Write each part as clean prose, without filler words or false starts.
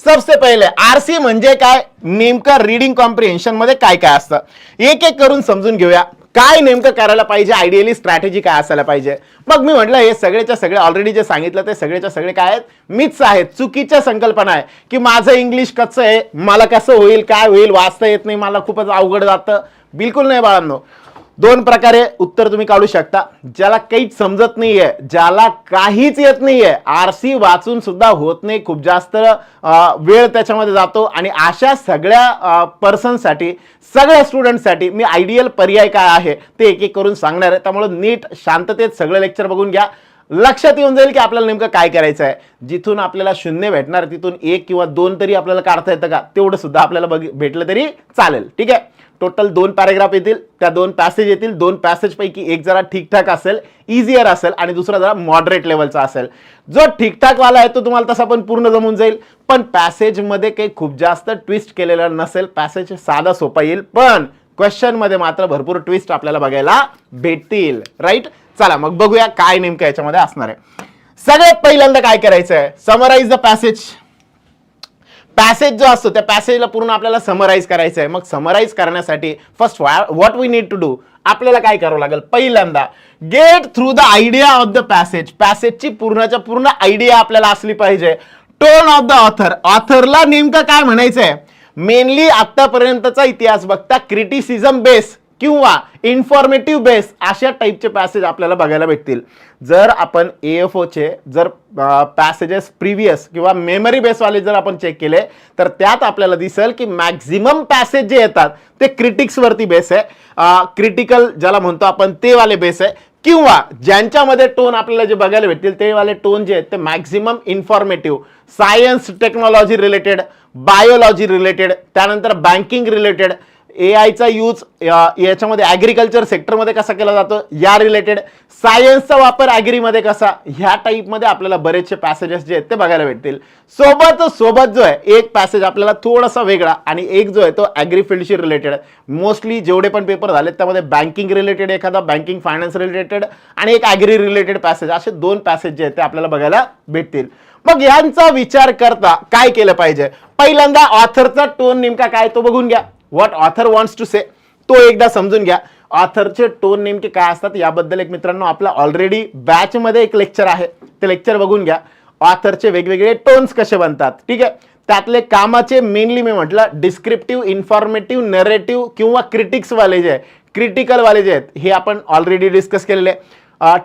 सबसे पहिले आरसी म्हणजे काय, नेमकं रीडिंग कॉम्प्रिहेन्शन मध्ये काय काय असतं एक एक करून समजून घेऊया. काय नेमकं करायला पाहिजे, आयडियली स्ट्रॅटेजी काय असायला पाहिजे. मग मी म्हटलं हे सगळेच्या सगळे ऑलरेडी जे सांगितलं ते सगळेच्या सगळे काय आहेत, मिथ्स आहेत, चुकीच्या संकल्पना आहे की माझं इंग्लिश कच्चं आहे, मला कसं होईल, काय होईल, वाचता येत नाही, मला खूपच अवघड जातं. बिलकुल नाही बाळांनो. दोन प्रकारे उत्तर तुम्ही काढू शकता. ज्याला काहीच समजत नाहीये, ज्याला काहीच येत नाहीये, आरसी वाचून सुद्धा होत नाही, खूप जास्त वेळ त्याच्यामध्ये जातो, आणि अशा सगळ्या पर्सनसाठी, सगळ्या स्टुडंटसाठी मी आयडियल पर्याय काय आहे ते एक एक करून सांगणार आहे. त्यामुळे नीट शांततेत सगळं लेक्चर बघून घ्या. लक्षात येऊन जाईल की आपल्याला नेमकं काय करायचं आहे. जिथून आपल्याला शून्य भेटणार तिथून एक किंवा दोन तरी आपल्याला काढता येतं का, तेवढं सुद्धा आपल्याला भेटलं तरी चालेल. ठीक आहे. टोटल 2 पॅराग्राफ येतील, त्या 2 पॅसेज येतील. 2 पॅसेज पैकी एक जरा ठीकठाक असेल, इझियर असेल, आणि दुसरा जरा मॉडरेट लेवलचा असेल. जो ठीकठाक वाला आहे तो तुम्हाला तसा पण पूर्ण जमून जाईल, पण पॅसेज मध्ये काही खूप जास्त ट्विस्ट केलेला नसेल. पॅसेज साधा सोपा येईल, पण क्वेश्चन मध्ये मात्र भरपूर ट्विस्ट आपल्याला बघायला भेटतील. राईट. चला मग बघूया काय नेमकं याच्यामध्ये असणार आहे. सगळ्यात पहिल्यांदा काय करायचं आहे, समराइज द पॅसेज. पॅसेज जो असतो त्या पॅसेजला पूर्ण आपल्याला समराइज करायचं आहे. मग समराइज करण्यासाठी first what we need to do, आपल्याला काय करावं लागेल, पहिल्यांदा get through the idea of the passage. पॅसेजची पूर्णच्या पूर्ण आयडिया आपल्याला असली पाहिजे. टोन ऑफ द ऑथर, ऑथरला नेमकं काय म्हणायचंय. मेनली आतापर्यंतचा इतिहास बघता क्रिटिसिझम बेस किंवा इन्फॉर्मेटिव्ह बेस अशा टाईपचे पॅसेज आपल्याला बघायला भेटतील. जर आपण AFO चे जर पॅसेजेस प्रिव्हियस किंवा मेमरी बेसवाले जर आपण चेक केले तर त्यात आपल्याला दिसेल की मॅक्झिमम पॅसेज जे येतात ते क्रिटिक्स वरती बेस आहे. क्रिटिकल ज्याला म्हणतो आपण ते वाले बेस आहे, किंवा ज्यांच्यामध्ये टोन आपल्याला जे बघायला भेटतील ते वाले टोन जे आहेत ते maximum informative, science technology related, biology related, त्यानंतर बँकिंग रिलेटेड, AIचा यूज याच्यामध्ये ॲग्रिकल्चर सेक्टरमध्ये कसा केला जातो या रिलेटेड, सायन्सचा वापर ॲग्रीमध्ये कसा, ह्या टाईपमध्ये आपल्याला बरेचसे पॅसेजेस जे आहेत ते बघायला भेटतील. सोबत जो आहे एक पॅसेज आपल्याला थोडासा वेगळा आणि एक जो आहे तो ॲग्री फील्डशी रिलेटेड. मोस्टली जेवढे पण पेपर झालेत त्यामध्ये बँकिंग रिलेटेड एखादा, बँकिंग फायनान्स रिलेटेड आणि एक ॲग्री रिलेटेड पॅसेज, असे 2 पॅसेज जे आहेत ते आपल्याला बघायला भेटतील. मग यांचा विचार करता काय केलं पाहिजे, पहिल्यांदा ऑथरचा टोन नेमका काय तो बघून घ्या. व्हॉट ऑथर वॉन्ट्स टू से तो एकदा समजून घ्या. ऑथरचे टोन नेमके काय असतात याबद्दल एक मित्रांनो आपला ऑलरेडी बॅच मध्ये एक लेक्चर आहे, ते लेक्चर बघून घ्या. ऑथरचे वेगवेगळे टोन्स कसे बनतात. ठीक आहे. त्यातले कामाचे मेनली मी म्हटलं डिस्क्रिप्टिव्ह, इन्फॉर्मेटिव्ह, नरेटिव्ह किंवा क्रिटिक्स वाले जे आहे, क्रिटिकल वाले जे आहेत हे आपण ऑलरेडी डिस्कस केलेले.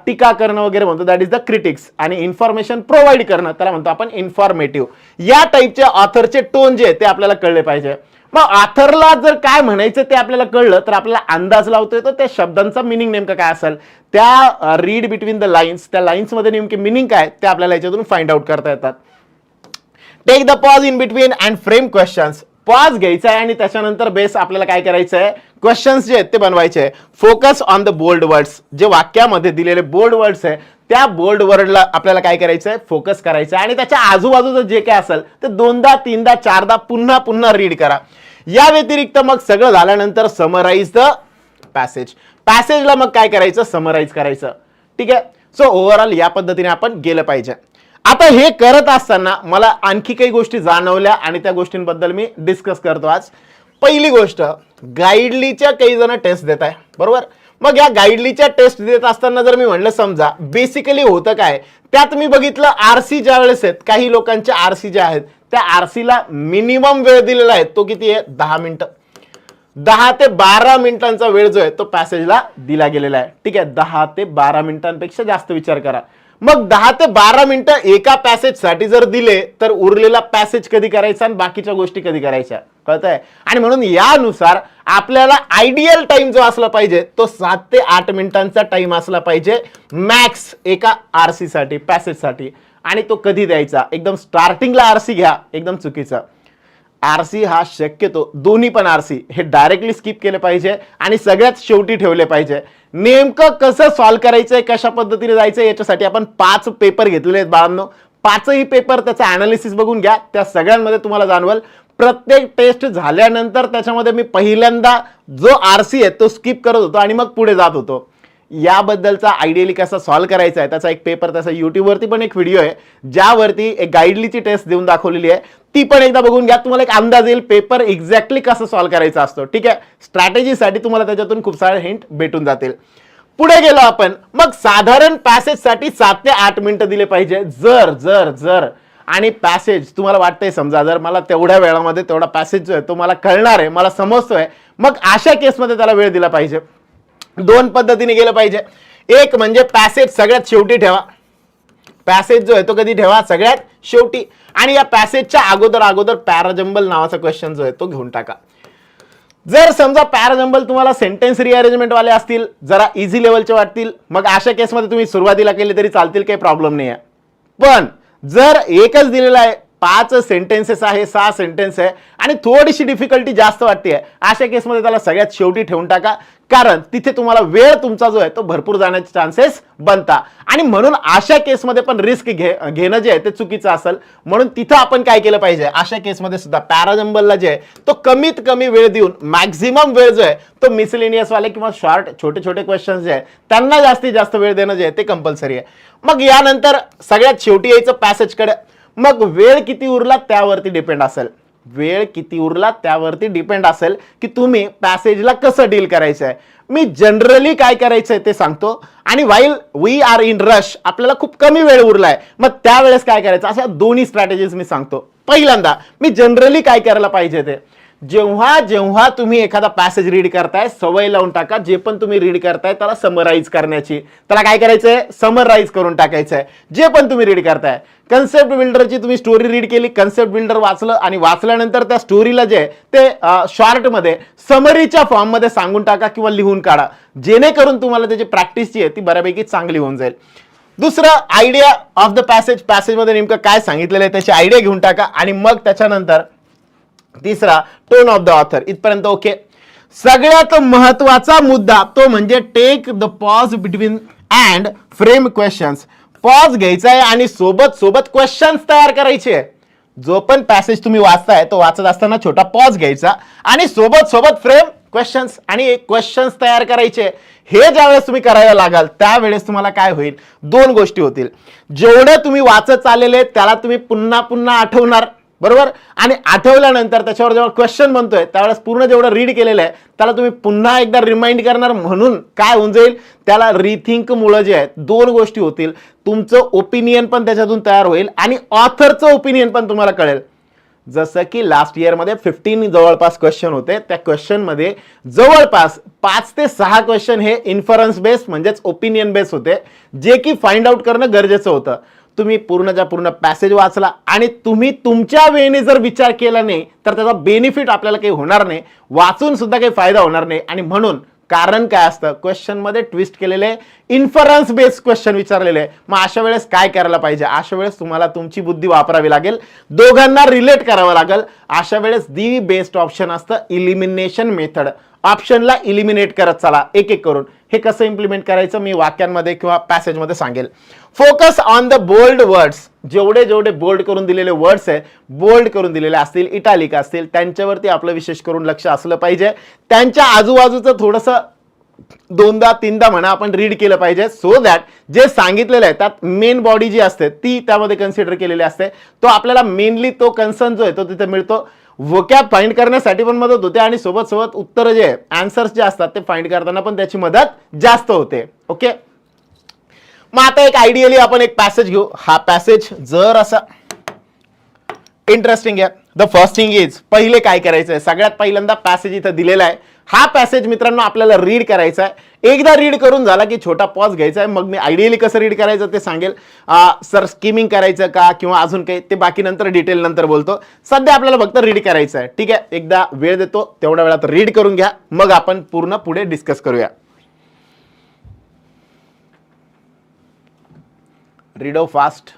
टीका करणं वगैरे म्हणतो दॅट इज द क्रिटिक्स, आणि इन्फॉर्मेशन प्रोव्हाइड करणं त्याला म्हणतो आपण इन्फॉर्मेटिव्ह. या टाईपचे ऑथरचे टोन जे आहेत ते आपल्याला कळले पाहिजे. मग ऑथरला जर काय म्हणायचं ते आपल्याला कळलं तर आपल्याला अंदाज लावता येतो त्या शब्दांचा मिनिंग नेमका काय असेल. त्या रीड बिटवीन द लाईन्स, त्या लाईन्स मध्ये नेमके मिनिंग काय ते आपल्याला याच्यातून फाइंड आउट करता येतात. Take the pause in between and frame questions. Pause घ्यायचा आहे आणि त्याच्यानंतर बेस आपल्याला काय करायचं आहे, क्वेश्चन्स जे आहेत ते बनवायचे आहे. Focus on the bold words, जे वाक्यामध्ये दिलेले बोल्ड वर्ड्स आहे त्या बोल्ड वर्डला आपल्याला काय करायचं आहे, फोकस करायचं आहे, आणि त्याच्या आजूबाजूचं जे काय असेल ते 2दा 3दा 4दा पुन्हा पुन्हा रीड करा. या व्यतिरिक्त मग सगळं झाल्यानंतर समराइज द पॅसेज. पॅसेजला मग काय करायचं, समराइज करायचं. ठीक आहे. सो ओव्हरऑल या पद्धतीने आपण गेलं पाहिजे. आता हे करत असताना मला आणखी काही गोष्टी जाणवल्या आणि त्या गोष्टींबद्दल मी डिस्कस करतो आज. पहिली गोष्ट, गाईडलीच्या काही जण टेस्ट देत आहे, बरोबर. मग या गाईडलीच्या टेस्ट देत असताना जर मी म्हणलं समजा बेसिकली होतं काय, त्यात मी बघितलं आरसी ज्या वेळेस आहेत, काही लोकांचे आरसी जे आहेत त्या आरसीला मिनिमम वेळ दिलेला आहे तो किती आहे, 10 मिनिटं. 10 ते 12 मिनिटांचा वेळ जो आहे तो पॅसेजला दिला गेलेला आहे. ठीक आहे. 10 ते 12 मिनिटांपेक्षा जास्त विचार करा. मग 10 ते 12 मिनिटं एका पॅसेजसाठी जर दिले तर उरलेला पॅसेज कधी करायचा आणि बाकीच्या गोष्टी कधी करायच्या, कळतंय. आणि म्हणून यानुसार आपल्याला आयडियल टाइम जो असला पाहिजे तो 7 ते 8 मिनिटांचा टाइम असला पाहिजे मॅक्स एका आरसी साठी, पॅसेजसाठी. आणि तो कधी द्यायचा, एकदम स्टार्टिंगला आरसी घ्या, एकदम चुकीचं. आरसी हा शक्यतो दोन्ही पण आरसी हे डायरेक्टली स्किप केले पाहिजे आणि सगळ्यात शेवटी ठेवले पाहिजे. नेमकं कसं सॉल्व्ह करायचंय, कशा पद्धतीने जायचंय याच्यासाठी आपण 5 पेपर घेतलेले आहेत बाळांनो. 5ही पेपर त्याचा अनालिसिस बघून घ्या. त्या सगळ्यांमध्ये तुम्हाला जाणवेल प्रत्येक टेस्ट झाल्यानंतर त्याच्यामध्ये मी पहिल्यांदा जो आरसी आहे तो स्किप करत होतो आणि मग पुढे जात होतो. याबद्दलचा आयडियली कसा सॉल्व्ह करायचा आहे त्याचा एक पेपर, त्याचा युट्यूबवरती पण एक व्हिडिओ आहे ज्यावरती एक गाईडलीची टेस्ट देऊन दाखवलेली आहे, ती पण एकदा बघून घ्या. तुम्हाला एक अंदाज येईल पेपर एक्झॅक्टली कसं सॉल्व्ह करायचा असतो. ठीक आहे, स्ट्रॅटेजीसाठी तुम्हाला त्याच्यातून खूप सारे हिंट भेटून जातील. पुढे गेलो आपण, मग साधारण पॅसेजसाठी 7 ते 8 मिनिटं दिले पाहिजे. जर जर जर आणि पॅसेज तुम्हाला वाटतंय समजा जर मला तेवढ्या वेळामध्ये तेवढा पॅसेज जो आहे तो मला कळणार आहे, मला समजतोय, मग अशा केसमध्ये त्याला वेळ दिला पाहिजे. 2 पद्धतीने गेलं पाहिजे. एक म्हणजे पॅसेज सगळ्यात शेवटी ठेवा. पॅसेज जो आहे तो कधी ठेवा, सगळ्यात शेवटी. आणि या पॅसेजच्या अगोदर पॅराजंबल नावाचा क्वेश्चन जो आहे तो घेऊन टाका. जर समजा पॅराजंबल तुम्हाला सेंटेन्स रिअरेंजमेंट वाले असतील, जरा इझी लेवलचे वाटतील, मग अशा केसमध्ये तुम्ही सुरुवातीला केले तरी चालतील, काही प्रॉब्लेम नाही आहे. पण जर एकच दिलेला आहे, 5 सेंटेन्सेस आहे, 6 सेंटेन्स आहे आणि थोडीशी डिफिकल्टी जास्त वाटते, अशा केसमध्ये त्याला सगळ्यात शेवटी ठेवून टाका. कारण तिथे तुम्हाला वेळ तुमचा जो आहे तो भरपूर जाण्याचे चान्सेस बनता. आणि म्हणून अशा केसमध्ये पण रिस्क घेणं जे आहे ते चुकीचं असेल. म्हणून तिथं आपण काय केलं पाहिजे, अशा केसमध्ये सुद्धा पॅराजंबलला जे आहे तो कमीत कमी वेळ देऊन मॅक्झिमम वेळ जो आहे तो मिसलेनियस वाले किंवा शॉर्ट छोटे छोटे क्वेश्चन जे आहे त्यांना जास्तीत जास्त वेळ देणं जे आहे ते कंपल्सरी आहे. मग यानंतर सगळ्यात शेवटी यायचं पॅसेजकडे. मग वेळ किती उरला त्यावरती डिपेंड असेल. वेळ किती उरला त्यावरती डिपेंड असेल की तुम्ही पॅसेजला कसं डील करायचं आहे. मी जनरली काय करायचंय ते सांगतो, आणि while we are in rush, आपल्याला खूप कमी वेळ उरलाय, मग त्यावेळेस काय करायचं, अशा दोन्ही स्ट्रॅटेजीज मी सांगतो. पहिल्यांदा मी जनरली काय करायला पाहिजे ते, जेव्हा जेव्हा तुम्ही एखादा पॅसेज रीड करताय, सवय लावून टाका जे पण तुम्ही रीड करताय त्याला समराईज करण्याची. त्याला काय करायचंय, समराईज करून टाकायचंय जे पण तुम्ही रीड करताय. कन्सेप्ट बिल्डरची तुम्ही स्टोरी रीड केली, कन्सेप्ट बिल्डर वाचलं आणि वाचल्यानंतर त्या स्टोरीला जे ते शॉर्टमध्ये समरीच्या फॉर्ममध्ये सांगून टाका किंवा लिहून काढा, जेणेकरून तुम्हाला त्याची प्रॅक्टिसची आहे ती बऱ्यापैकी चांगली होऊन जाईल. दुसरं, आयडिया ऑफ द पॅसेज, पॅसेजमध्ये नेमकं काय सांगितलेलं आहे त्याची आयडिया घेऊन टाका. आणि मग त्याच्यानंतर तिसरा, टोन ऑफ द ऑथर. इथपर्यंत ओके. सगळ्यात महत्वाचा मुद्दा तो म्हणजे take the pause between and frame questions. Pause घ्यायचा आहे आणि सोबत सोबत क्वेश्चन्स तयार करायचे. जो पण पॅसेज तुम्ही वाचताय तो वाचत असताना छोटा पॉज घ्यायचा आणि सोबत सोबत फ्रेम क्वेश्चन्स आणि क्वेश्चन्स तयार करायचे. हे ज्यावेळेस तुम्ही करायला लागाल त्यावेळेस तुम्हाला काय होईल, 2 गोष्टी होतील. जेवढे तुम्ही वाचत चाललेले त्याला तुम्ही पुन्हा पुन्हा आठवणार, बरोबर, आणि आठवल्यानंतर त्याच्यावर जेव्हा क्वेश्चन बनतोय त्यावेळेस पूर्ण जेवढं रीड केलेलं आहे त्याला तुम्ही पुन्हा एकदा रिमाइंड करणार. म्हणून काय होऊन जाईल, त्याला रिथिंक मुळे जे आहे 2 गोष्टी होतील. तुमचं ओपिनियन पण त्याच्यातून तयार होईल आणि ऑथरचं ओपिनियन पण तुम्हाला कळेल. जसं की लास्ट इयरमध्ये 15 जवळपास क्वेश्चन होते, त्या क्वेश्चनमध्ये जवळपास 5 ते 6 क्वेश्चन हे इन्फरन्स बेस म्हणजेच ओपिनियन बेस होते, जे की फाइंड आउट करणं गरजेचं होतं. तुम्ही पूर्णच्या पूर्ण पॅसेज वाचला आणि तुम्ही तुमच्या वेळेने जर विचार केला नाही तर त्याचा बेनिफिट आपल्याला काही होणार नाही, वाचून सुद्धा काही फायदा होणार नाही. आणि म्हणून कारण काय असतं, क्वेश्चन मध्ये ट्विस्ट केलेले इन्फरन्स बेस्ड क्वेश्चन विचारलेले. मग अशा वेळेस काय करायला पाहिजे, अशा वेळेस तुम्हाला तुमची बुद्धी वापरावी लागेल, दोघांना रिलेट करावं लागेल. अशा वेळेस दी बेस्ट ऑप्शन असतं इलिमिनेशन मेथड. ऑप्शनला इलिमिनेट करत चला एक एक करून. हे कसं इम्प्लिमेंट करायचं मी वाक्यांमध्ये किंवा पॅसेजमध्ये सांगेल. Focus on the bold words. जेवढे जेवढे बोल्ड करून दिलेले वर्ड्स आहे, बोल्ड करून दिलेले असतील, इटालिक असतील, त्यांच्यावरती आपलं विशेष करून लक्ष असलं पाहिजे. त्यांच्या आजूबाजूचं थोडंसं 2दा 3दा म्हणा आपण रीड केलं पाहिजे, सो दॅट जे सांगितलेलं आहे त्यात मेन बॉडी जी असते ती त्यामध्ये कन्सिडर केलेली असते. तो आपल्याला मेनली तो कन्सर्न जो आहे तो तिथे मिळतो. वोकॅब फाइंड करण्यासाठी पण मदत होते आणि सोबत सोबत उत्तर जे आन्सर्स जे असतात ते फाइंड करताना पण त्याची मदत जास्त होते. ओके, मग आता एक आयडियली आपण एक पॅसेज घेऊ. हा पॅसेज जर असा इंटरेस्टिंग आहे. द फर्स्ट थिंग इज, पहिले काय करायचं आहे, सगळ्यात पहिल्यांदा पॅसेज इथं दिलेला आहे. हा पॅसेज मित्रांनो आपल्याला रीड करायचा आहे. एकदा रीड करून झाला की छोटा पॉज घ्यायचा आहे. मग मी आयडियली कसं रीड करायचं ते सांगेल. सर स्किमिंग करायचं का किंवा अजून काही ते बाकी नंतर डिटेल नंतर बोलतो. सध्या आपल्याला फक्त रीड करायचं आहे. ठीक आहे, एकदा वेळ देतो तेवढ्या वेळात रीड करून घ्या, मग आपण पूर्ण पुढे डिस्कस करूया. Read fast.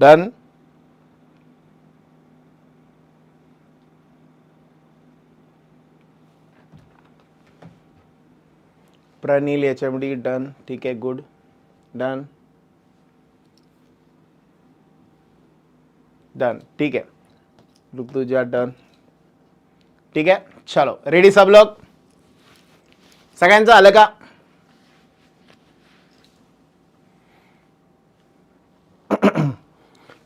Done. Pranil HMD done. ठीक आहे, गुड. डन. डन. ठीक है, ऋतुजा डन. ठीक है, चलो रेडी सब लोग. सगळ्यांचं आलं का?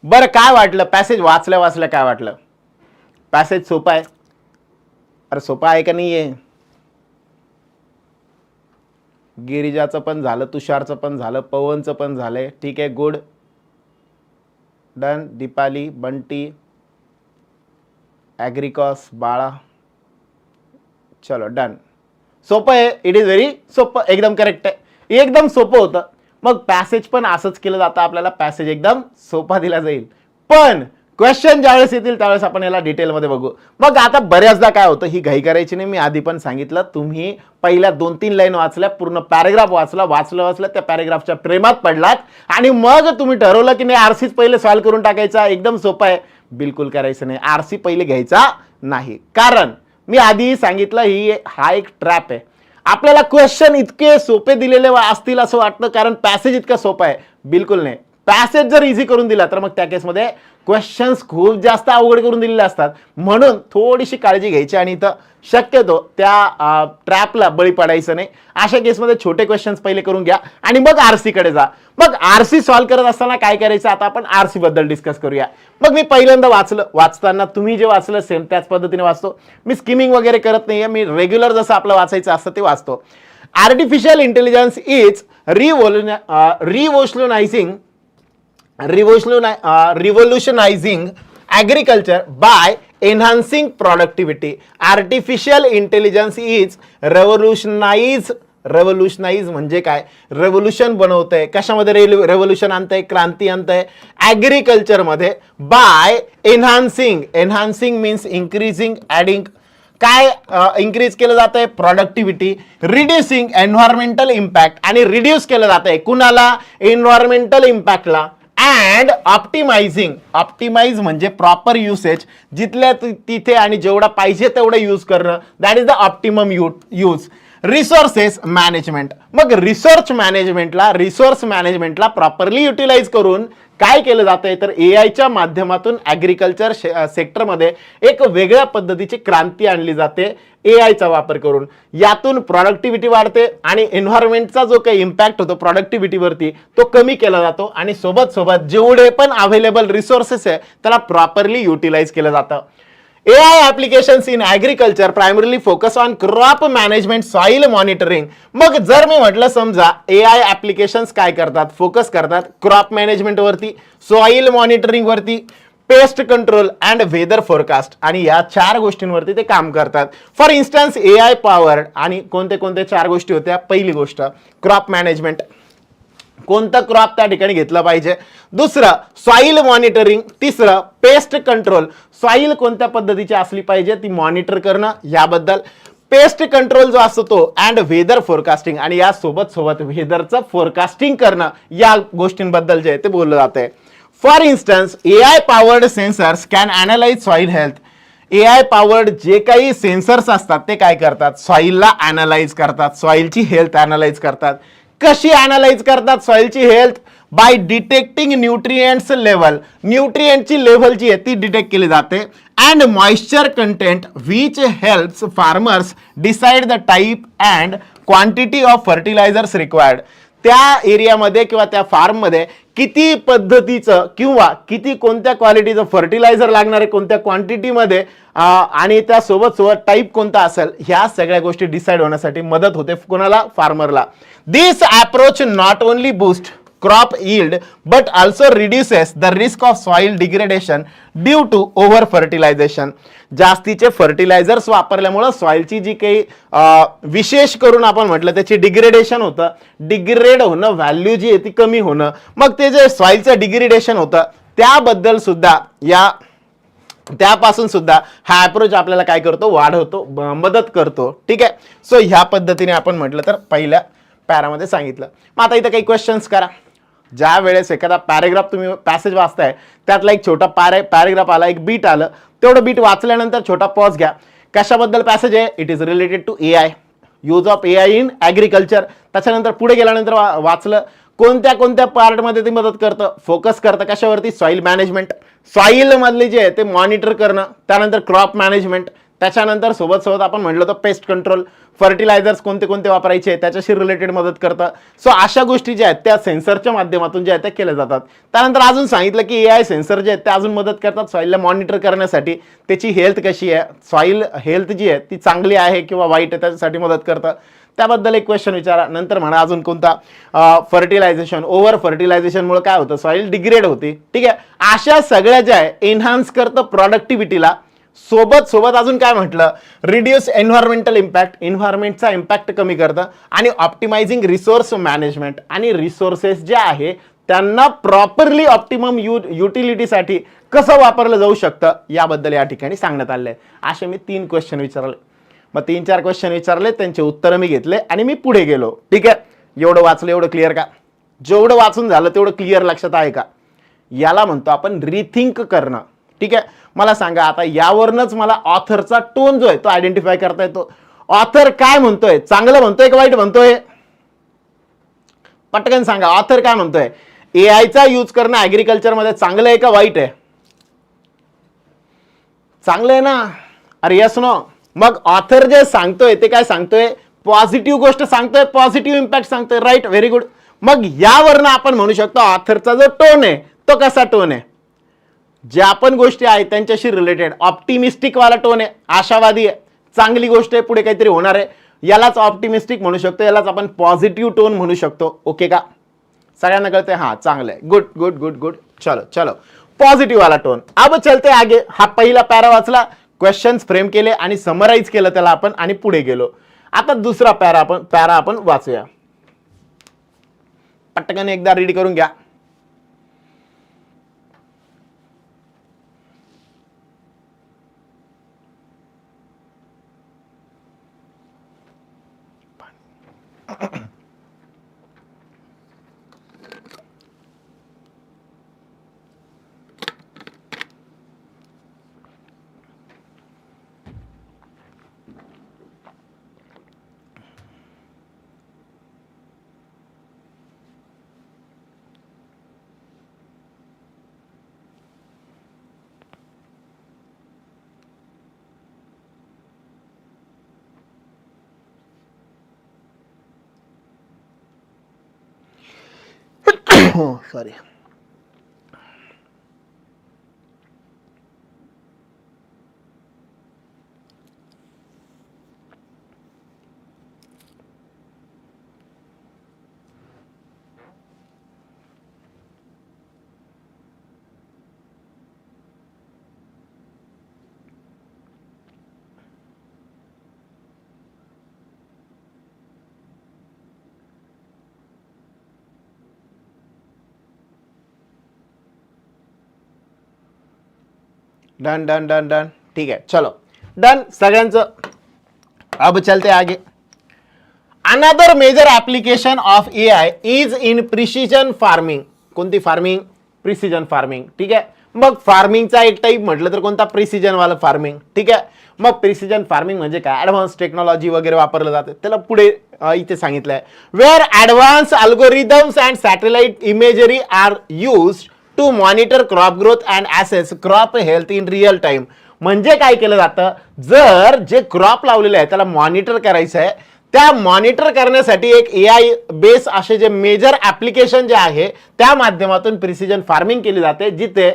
बरं, काय वाटलं पॅसेज वाचल्या काय वाटलं? पॅसेज सोपा आहे? अरे सोपा आहे का नाही आहे? गिरिजाचं पण झालं, तुषारचं पण झालं, पवनचं पण झालंय. ठीक आहे, गुड. डन. दीपाली, बंटी, ॲग्रिकॉस, बाळा. चलो डन. सोपं आहे, इट इज व्हेरी सोपं, एकदम करेक्ट आहे, एकदम सोपं होतं. मग पॅसेज पण असंच केलं जातं, आपल्याला पॅसेज एकदम सोपा दिला जाईल. पण क्वेश्चन ज्यावेळेस येतील त्यावेळेस आपण याला डिटेलमध्ये बघू. मग आता बऱ्याचदा काय होतं, ही घाई करायची नाही. मी आधी पण सांगितलं, तुम्ही पहिल्या 2-3 लाईन वाचल्या, पूर्ण पॅरेग्राफ वाचलं, त्या पॅरेग्राफच्या प्रेमात पडलात आणि मग तुम्ही ठरवलं की नाही आरसीच पहिले सॉल्व्ह करून टाकायचा, एकदम सोपं आहे. बिलकुल करायचं नाही, आरसी पहिले घ्यायचा नाही. कारण मी आधी सांगितलं, हा एक ट्रॅप आहे. आपल्याला क्वेश्चन इतके सोपे दिलेले असतील असं वाटतं कारण पॅसेज इतका सोपा आहे. बिलकुल नाही. पॅसेज जर इझी करून दिला तर मग त्या केसमध्ये क्वेश्चन्स खूप जास्त अवघड करून दिलेले असतात. म्हणून थोडीशी काळजी घ्यायची आणि इथं शक्यतो त्या ट्रॅपला बळी पडायचं नाही. अशा केसमध्ये छोटे क्वेश्चन्स पहिले करून घ्या आणि मग आरसी कडे जा. मग आरसी सॉल्व्ह करत असताना काय करायचं, आता आपण आरसी बद्दल डिस्कस करूया. मग मी पहिल्यांदा वाचताना तुम्ही जे वाचलं सेम त्याच पद्धतीने वाचतो. मी स्किमिंग वगैरे करत नाहीये, मी रेग्युलर जसं आपलं वाचायचं असतं ते वाचतो. Artificial intelligence is revolutionizing agriculture by enhancing productivity. Artificial intelligence is revolutionize म्हणजे काय, रेव्होल्यूशन बनवतंय. कशामध्ये रेव्होल्यूशन आणतंय, क्रांती आणतंय ऍग्रिकल्चर मध्ये. By enhancing means increasing, adding. काय इन्क्रीज केलं जात आहे, प्रोडक्टिव्हिटी. रिड्युसिंग एन्व्हायरमेंटल इम्पॅक्ट, आणि रिड्यूस केलं जात आहे कुणाला, एन्व्हायरमेंटल इम्पॅक्टला. अँड ऑप्टिमाइज म्हणजे प्रॉपर युसेज, जिथल्या तिथे आणि जेवढा पाहिजे तेवढं यूज करणं, that is the optimum use. Resources management, मग रिसोर्स मॅनेजमेंटला प्रॉपरली युटिलाइज करून काय केलं जातंय तर एआयच्या माध्यमातून ॲग्रिकल्चर सेक्टरमध्ये एक वेगळ्या पद्धतीची क्रांती आणली जाते एआयचा वापर करून. यातून प्रोडक्टिव्हिटी वाढते आणि एन्व्हायरमेंटचा जो काही इम्पॅक्ट होतो प्रोडक्टिव्हिटीवरती तो कमी केला जातो आणि सोबत जेवढे पण अवेलेबल रिसोर्सेस आहे त्याला प्रॉपरली युटिलाइज केलं जातं. AI applications in agriculture primarily focus on crop management, soil monitoring. मग जर मी म्हटलं समजा AI applications काय करतात, फोकस करतात क्रॉप मॅनेजमेंट वरती, सॉइल मॉनिटरिंग वरती, pest control and weather forecast, आणि या 4 गोष्टींवरती ते काम करतात. फॉर इन्स्टन्स AI पॉवर्ड, आणि कोणते 4 गोष्टी होत्या. पहिली गोष्ट क्रॉप मॅनेजमेंट, कोणतं क्रॉप त्या ठिकाणी घेतलं पाहिजे. दुसरं सॉइल मॉनिटरिंग. तिसरं पेस्ट कंट्रोल, सॉइल कोणत्या पद्धतीची असली पाहिजे ती मॉनिटर करणं याबद्दल. पेस्ट कंट्रोल जो असतो तो, अँड वेदर फोरकास्टिंग, आणि या सोबत वेदरचं फोरकास्टिंग करणं या गोष्टींबद्दल जे आहे ते बोललं जाते. For instance AI powered sensors can analyse soil health. AI powered जे काही सेन्सर्स असतात ते काय करतात, सॉइलला अनालाइज करतात, सॉइलची हेल्थ अनालाइज करतात. कशी अनालाइज करतात सॉइलची health, by detecting nutrients level, न्यूट्रिएंटची लेवल जी आहे ती डिटेक्ट केली जाते. And moisture content which helps farmers decide the type and quantity of fertilisers required. त्या एरियामध्ये किंवा त्या फार्ममध्ये किती पद्धतीचं किंवा किती कोणत्या क्वालिटीचं फर्टिलायझर लागणार आहे, कोणत्या क्वांटिटीमध्ये, आणि त्या सोबत टाईप कोणता असेल, ह्या सगळ्या गोष्टी डिसाइड होण्यासाठी मदत होते कोणाला, फार्मरला. This approach not only boost crop yield but also reduces the risk of soil degradation due to over fertilization. जास्तीचे फर्टिलायझर्स वापरल्यामुळे सॉइलची जी काही विशेष करून आपण म्हटलं त्याची डिग्रेडेशन होतं, डिग्रेड होणं, व्हॅल्यू जी आहे ती कमी होणं. मग ते जे सॉइलचं डिग्रेडेशन होतं त्याबद्दल सुद्धा त्यापासून सुद्धा हा अप्रोच आपल्याला काय करतो, वाढवतो, मदत करतो. ठीक आहे. सो ह्या पद्धतीने आपण म्हटलं तर पहिल्या पॅरामध्ये सांगितलं. मग आता इथं काही क्वेश्चन्स करा. ज्या वेळेस एखादा पॅरेग्राफ तुम्ही पॅसेज वाचताय, त्यातला एक छोटा पॅरेग्राफ आला, एक बीट आलं, तेवढं बीट वाचल्यानंतर छोटा पॉज घ्या. कशाबद्दल पॅसेज आहे? It is related to AI, use of AI in agriculture. त्याच्यानंतर पुढे गेल्यानंतर वाचलं कोणत्या कोणत्या पार्टमध्ये ते मदत करतं, फोकस करतं कशावरती? सॉईल मॅनेजमेंट, सॉईल मधले जे आहे ते मॉनिटर करणं, त्यानंतर क्रॉप मॅनेजमेंट, त्याच्यानंतर सोबत आपण म्हटलं तर पेस्ट कंट्रोल, फर्टिलायझर्स कोणते कोणते वापरायचे त्याच्याशी रिलेटेड मदत करतं. सो अशा गोष्टी ज्या आहेत त्या सेन्सरच्या माध्यमातून ज्या आहेत त्या केल्या जातात. त्यानंतर अजून सांगितलं की AI सेन्सर जे आहेत ते अजून मदत करतात सॉईलला मॉनिटर करण्यासाठी, त्याची हेल्थ कशी आहे, सॉईल हेल्थ जी आहे ती चांगली आहे किंवा वाईट आहे त्याच्यासाठी मदत करतं. त्याबद्दल एक क्वेश्चन विचारा. नंतर म्हणा अजून कोणता? फर्टिलायझेशन, ओव्हर फर्टिलायझेशनमुळे काय होतं? सॉईल डिग्रेड होते. ठीक आहे, अशा सगळ्या ज्या आहे एन्हान्स करतं प्रोडक्टिव्हिटीला. सोबत अजून काय म्हटलं? रिड्यूस एन्व्हायरमेंटल इम्पॅक्ट, एन्व्हायरमेंटचा इम्पॅक्ट कमी करतं, आणि ऑप्टिमायझिंग रिसोर्स मॅनेजमेंट, आणि रिसोर्सेस जे आहे त्यांना प्रॉपरली ऑप्टिमम युटिलिटीसाठी कसं वापरलं जाऊ शकतं याबद्दल या ठिकाणी सांगण्यात आलं आहे. असे मी 3 क्वेश्चन विचारले. मग 3-4 क्वेश्चन विचारले, त्यांचे उत्तरं मी घेतले आणि मी पुढे गेलो. ठीक आहे, एवढं वाचलं एवढं क्लिअर का? जेवढं वाचून झालं तेवढं क्लिअर लक्षात आहे का? याला म्हणतो आपण रिथिंक करणं. ठीक आहे, मला सांगा आता यावरनच मला ऑथरचा टोन जो आहे तो आयडेंटिफाय करता येतो. ऑथर काय म्हणतोय? चांगलं म्हणतोय का वाईट म्हणतोय? पटकन सांगा, ऑथर काय म्हणतोय? AIचा यूज करणं ॲग्रिकल्चरमध्ये चांगलं आहे का वाईट आहे? चांगलं आहे ना? अरे यस नो. मग ऑथर जे सांगतोय ते काय सांगतोय? पॉझिटिव्ह गोष्ट सांगतोय, पॉझिटिव्ह इम्पॅक्ट सांगतोय. Right, very good. मग यावरनं आपण म्हणू शकतो ऑथरचा जो टोन आहे तो कसा टोन आहे? ज्या पण गोष्टी आहेत त्यांच्याशी रिलेटेड ऑप्टिमिस्टिक वाला टोन आहे, आशावादी आहे, चांगली गोष्ट आहे, पुढे काहीतरी होणार आहे, यालाच ऑप्टिमिस्टिक म्हणू शकतो, यालाच आपण पॉझिटिव्ह टोन म्हणू शकतो. ओके का? सगळ्यांना कळतंय? हां, चांगलं आहे. Good good good good. चलो पॉझिटिव्ह वाला टोन. अब चलते आगे. हा पहिला पॅरा वाचला, क्वेश्चन्स फ्रेम केले आणि समराईज केलं त्याला आपण, आणि पुढे गेलो. आता दुसरा पॅरा आपण वाचूया. पटकन एकदा रीड करून घ्या. Sorry. Done done done done. ठीक आहे, चलो डन सगळ्यांचं. अब चलते आगे. Another major application of AI is in precision farming. कोणती फार्मिंग? Precision farming. ठीक आहे, मग फार्मिंगचा एक टाईप म्हटलं तर कोणता? प्रिसिजन वाला फार्मिंग. ठीक आहे, मग प्रिसिजन फार्मिंग म्हणजे काय? ऍडव्हान्स टेक्नॉलॉजी वगैरे वापरलं जाते. त्याला पुढे इथे सांगितलंय, where advance algorithms and satellite imagery are used to monitor crop growth and assess crop health in real time. म्हणजे काय केलं जातं? जर जे क्रॉप लावलेलं आहे त्याला मॉनिटर करायचं आहे, त्या मॉनिटर करण्यासाठी एक AI बेस असे जे मेजर ऍप्लिकेशन जे आहे त्या माध्यमातून प्रिसिजन फार्मिंग केली जाते, जिथे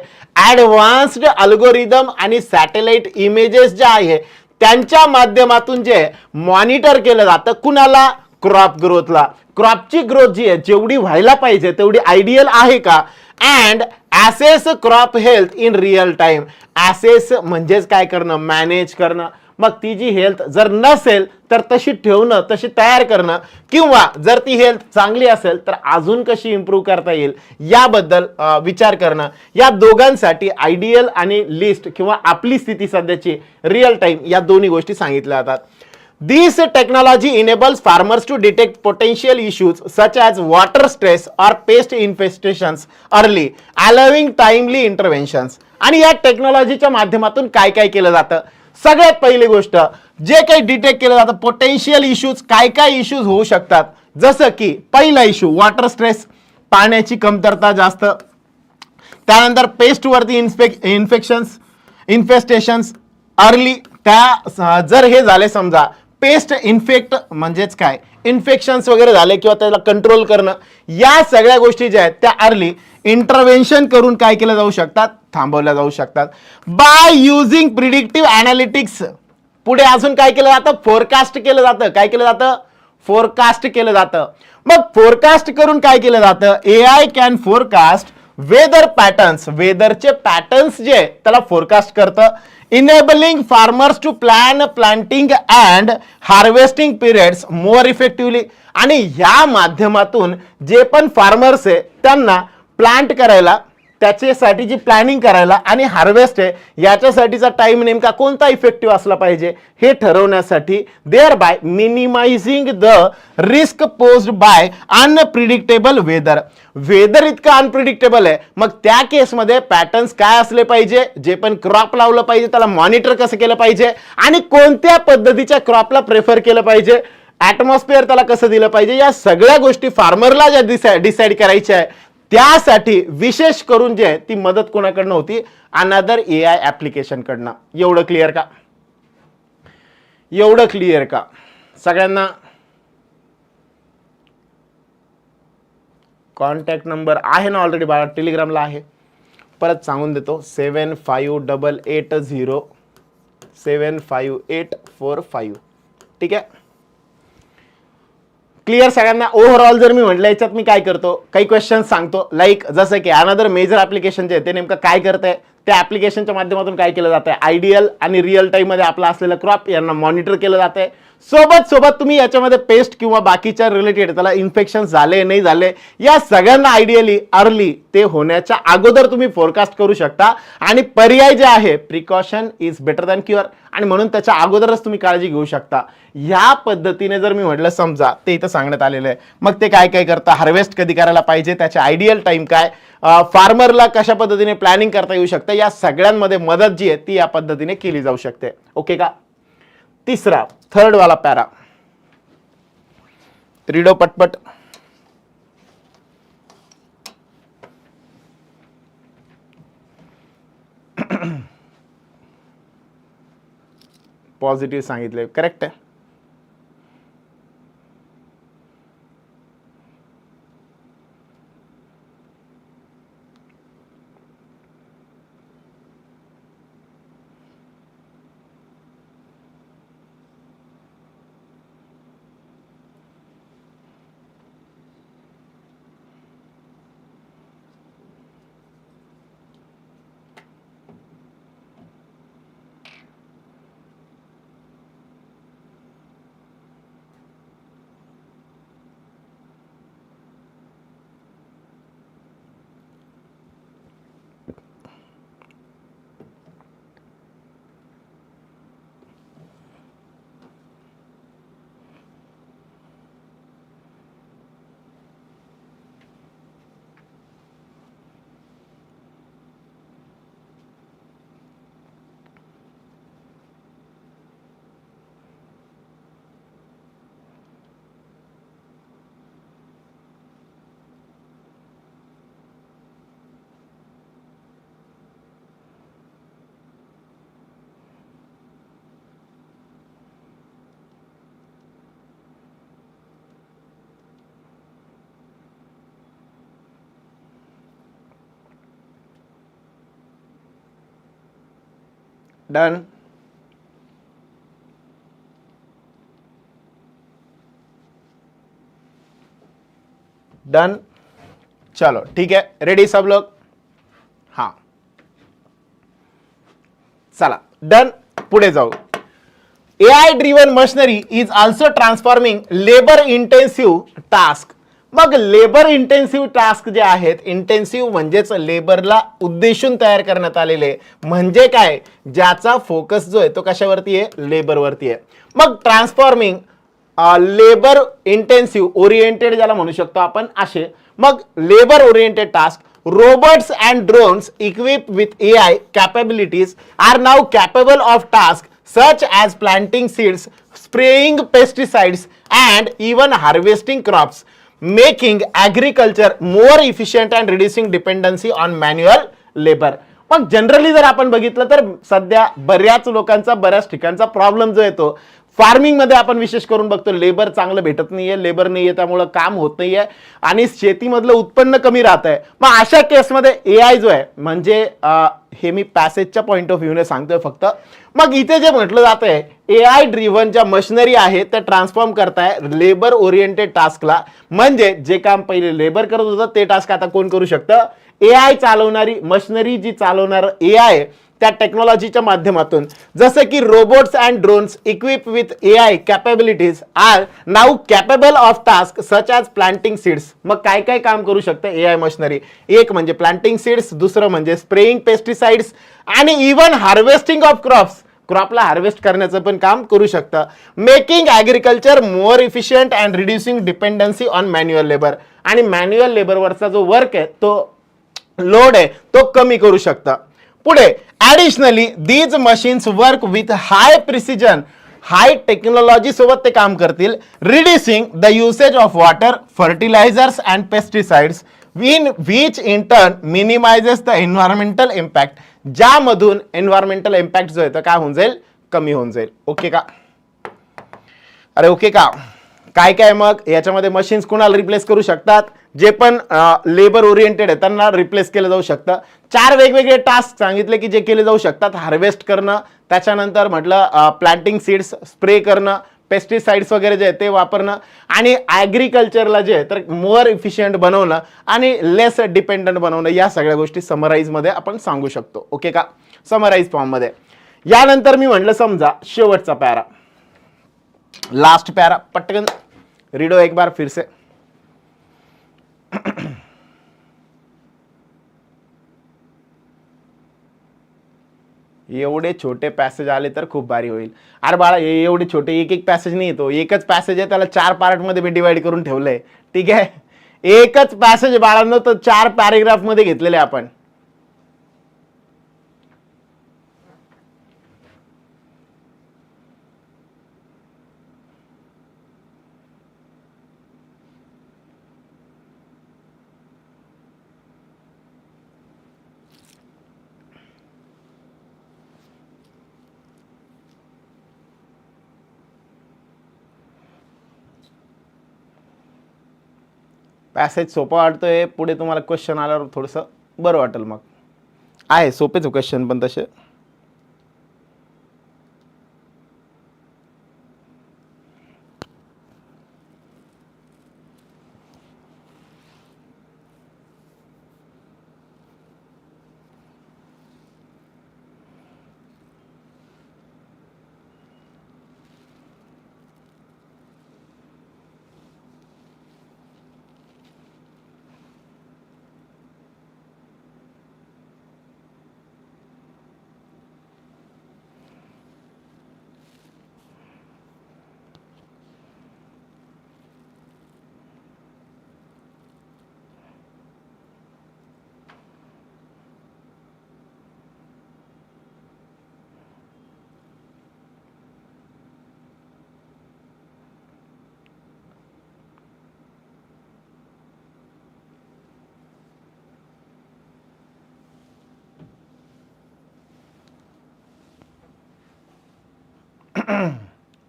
ऍडव्हान्स्ड अल्गोरिदम आणि सॅटेलाइट इमेजेस जे आहे त्यांच्या माध्यमातून जे मॉनिटर केलं जातं. कुणाला? क्रॉप ग्रोथला. क्रॉपची ग्रोथ जी आहे जेवढी व्हायला पाहिजे तेवढी आयडियल आहे का? And assess crop health in real time. Assess म्हणजेच काय करणं? मॅनेज करणं. मग ती जी हेल्थ जर नसेल तर तशी ठेवणं, तशी तयार करणं, किंवा जर ती हेल्थ चांगली असेल तर अजून कशी इम्प्रूव्ह करता येईल याबद्दल विचार करणं. या दोघांसाठी आयडियल आणि लिस्ट किंवा आपली स्थिती सध्याची रिअल टाइम या दोन्ही गोष्टी सांगितल्या जातात. This technology enables farmers to detect potential issues such as water stress or pest infestations early, allowing timely interventions. आणि या टेक्नॉलॉजीच्या माध्यमातून काय काय केलं जातं? सगळ्यात पहिली गोष्ट, जे काही डिटेक्ट केलं जातं पोटेन्शियल इश्यूज, काय काय इश्यूज होऊ शकतात, जसं की पहिला इश्यू वॉटर स्ट्रेस, पाण्याची कमतरता जास्त, त्यानंतर पेस्ट वरती इन्फेस्टेशन्स अर्ली, त्या जर हे झाले समजा पेस्ट इन्फेक्ट म्हणजेच काय इन्फेक्शन्स वगैरे झाले किंवा त्याला कंट्रोल करणं, या सगळ्या गोष्टी ज्या आहेत त्या अर्ली इंटरव्हेन्शन करून काय केलं जाऊ शकतात, थांबवल्या जाऊ शकतात. By using predictive analytics. पुढे अजून काय केलं जातं, फोरकास्ट केलं जातं. काय केलं जातं, फोरकास्ट केलं जातं. मग फोरकास्ट करून काय केलं जातं, AI can forecast weather patterns, वेदरचे पॅटर्न्स जे त्याला फोरकास्ट करतं, enabling farmers to plan planting and harvesting periods more effectively. आणि या माध्यमातून जे पण फार्मर्स आहे त्यांना प्लांट करायला, त्याच्यासाठी जी प्लॅनिंग करायला आणि हार्वेस्ट आहे याच्यासाठीचा टाइम नेमका कोणता इफेक्टिव्ह असला पाहिजे हे ठरवण्यासाठी, thereby minimising the risk posed by unpredictable weather. Weather इतकं अनप्रिडिक्टेबल आहे, मग त्या केसमध्ये पॅटर्न्स काय असले पाहिजे, जे पण क्रॉप लावलं पाहिजे त्याला मॉनिटर कसं केलं पाहिजे आणि कोणत्या पद्धतीच्या क्रॉपला प्रेफर केलं पाहिजे, ॲटमॉस्फिअर त्याला कसं दिलं पाहिजे, या सगळ्या गोष्टी फार्मरला ज्या डिसाईड करायच्या आहे त्यासाठी विशेष करून जे ती मदत कोणाकडनं होती, अनदर एआय ऍप्लिकेशन कडनं. एवढं क्लिअर का, एवढं क्लिअर का सगळ्यांना? कॉन्टॅक्ट नंबर आहे ना ऑलरेडी बाळा, टेलिग्रामला आहे, परत सांगून देतो 7580 ठीक आहे. क्लिअर सगळ्यांना? ओव्हरऑल जर मी म्हटलं याच्यात मी काय करतो, काही क्वेश्चन सांगतो, लाईक जसं की अनदर मेजर ऍप्लिकेशन जे आहे ते नेमकं काय करतंय, त्या ऍप्लिकेशनच्या माध्यमातून काय केलं जातंय, आयडियल आणि रिअल टाइम मध्ये आपला असलेला क्रॉप यांना मॉनिटर केलं जातंय. सोबत तुम्ही याच्यामध्ये पेस्ट किंवा बाकीच्या रिलेटेड त्याला इन्फेक्शन झाले नाही झाले या सगळ्यांना आयडियली अर्ली ते होण्याच्या अगोदर तुम्ही फोरकास्ट करू शकता. आणि पर्याय जे आहे precaution is better than cure, आणि म्हणून त्याच्या अगोदरच तुम्ही काळजी घेऊ शकता. या पद्धतीने जर मी म्हटलं समजा ते इथं सांगण्यात आलेलं आहे, मग ते काय काय करतं, हार्वेस्ट कधी करायला पाहिजे, त्याचे आयडियल टाइम काय, फार्मरला कशा पद्धतीने प्लॅनिंग करता येऊ शकतं, या सगळ्यांमध्ये मदत जी आहे ती या पद्धतीने केली जाऊ शकते. ओके का? तिसरा थर्ड वाला पॅरा रीडो पटपट. पॉझिटिव्ह सांगितले, करेक्ट आहे. डन. डन, चलो ठीक है, रेडी सब लोग? हाँ चला डन. पुढे जाऊ. AI driven machinery is also transforming labor intensive task मग लेबर इंटेन्सिव्ह टास्क जे आहेत, इंटेन्सिव्ह म्हणजेच लेबरला उद्देशून तयार करण्यात आलेले, म्हणजे काय, ज्याचा फोकस जो आहे तो कशावरती आहे, लेबरवरती आहे. मग ट्रान्सफॉर्मिंग लेबर इंटेन्सिव्ह ओरिएंटेड ज्याला म्हणू शकतो आपण असे. मग labour oriented task, robots and drones equipped with AI capabilities are now capable of tasks such as planting seeds, spraying pesticides, and even harvesting crops, making agriculture more efficient and reducing dependency on manual labor. पण generally जर आपण बघितलं तर सध्या बऱ्याच लोकांचा, बऱ्याच ठिकाणचा प्रॉब्लेम जो येतो फार्मिंग मध्ये, आपण विशेष करून बघतो लेबर चांगलं भेटत नाहीये, लेबर नाहीये, त्यामुळे काम होत नाहीये आणि शेतीमधलं उत्पन्न कमी राहत आहे. मग अशा केसमध्ये एआय जो आहे, म्हणजे हे मी पॅसेजच्या पॉईंट ऑफ व्ह्यूने सांगतोय फक्त. मग इथे जे म्हटलं जात आहे, एआय ड्रिव्हन ज्या मशिनरी आहे त्या ट्रान्सफॉर्म करताय लेबर ओरिएंटेड टास्कला. म्हणजे जे काम पहिले लेबर करत होतं ते टास्क आता कोण करू शकतं, एआय चालवणारी मशिनरी, जी चालवणार एआय त्या टेक्नॉलॉजीच्या माध्यमातून. जसं की robots and drones equip with AI capabilities R now capable of task such as planting seeds. मग काय काय काम करू शकते एआय मशिनरी, एक म्हणजे प्लांटिंग सीड्स, दुसरं म्हणजे स्प्रेइंग पेस्टिसाइड्स, आणि इव्हन हार्वेस्टिंग ऑफ क्रॉप्स, क्रॉपला हार्वेस्ट करण्याचं पण काम करू शकतं. Making agriculture more efficient and reducing dependency on manual labour. आणि मॅन्युअल लेबरवरचा जो वर्क आहे, तो लोड आहे, तो कमी करू शकतं. पुढे additionally these machines work with high precision, high technology सोबत ते काम करतील. Reducing the usage of water, fertilisers and pesticides, which in turn minimises the environmental impact, ज्यामधून एन्व्हायरमेंटल इम्पॅक्ट जो आहे तो काय होऊन जाईल, कमी होऊन जाईल. ओके का, अरे ओके का. काय काय मग याच्यामध्ये मशीन्स कुणाला रिप्लेस करू शकतात, जे पण लेबर ओरिएंटेड आहे त्यांना रिप्लेस केलं जाऊ शकतं. 4 वेगवेगळे टास्क सांगितले की जे केले जाऊ शकतात. हार्वेस्ट करणं, त्याच्यानंतर म्हटलं प्लांटिंग सीड्स, स्प्रे करणं, पेस्टिसाइड्स वगैरे जे आहे ते वापरणं, आणि ॲग्रिकल्चरला जे आहे तर मोर इफिशियंट बनवणं आणि लेस डिपेंडंट बनवणं. या सगळ्या गोष्टी समराईजमध्ये आपण सांगू शकतो. ओके का, समराईज फॉर्ममध्ये. यानंतर मी म्हटलं समजा शेवटचा पॅरा, लास्ट पैरा, पटकन रीडो एक बार फिर से. एवढे छोटे पॅसेज आले तर खूप भारी होईल. अरे बाळा, एवढे छोटे एक एक पॅसेज नाही येतो, एकच पॅसेज आहे, त्याला 4 पार्ट मध्ये मी डिवाइड करून ठेवलंय. ठीक आहे, एकच पॅसेज बाळांनो, तर 4 पॅरेग्राफ मध्ये घेतलेले आपण. पॅसेज सोपा वाटतोय, पुढे तुम्हाला क्वेश्चन आल्यावर थोडंसं बरं वाटेल. मग आहे सोपेच क्वेश्चन पण तसे.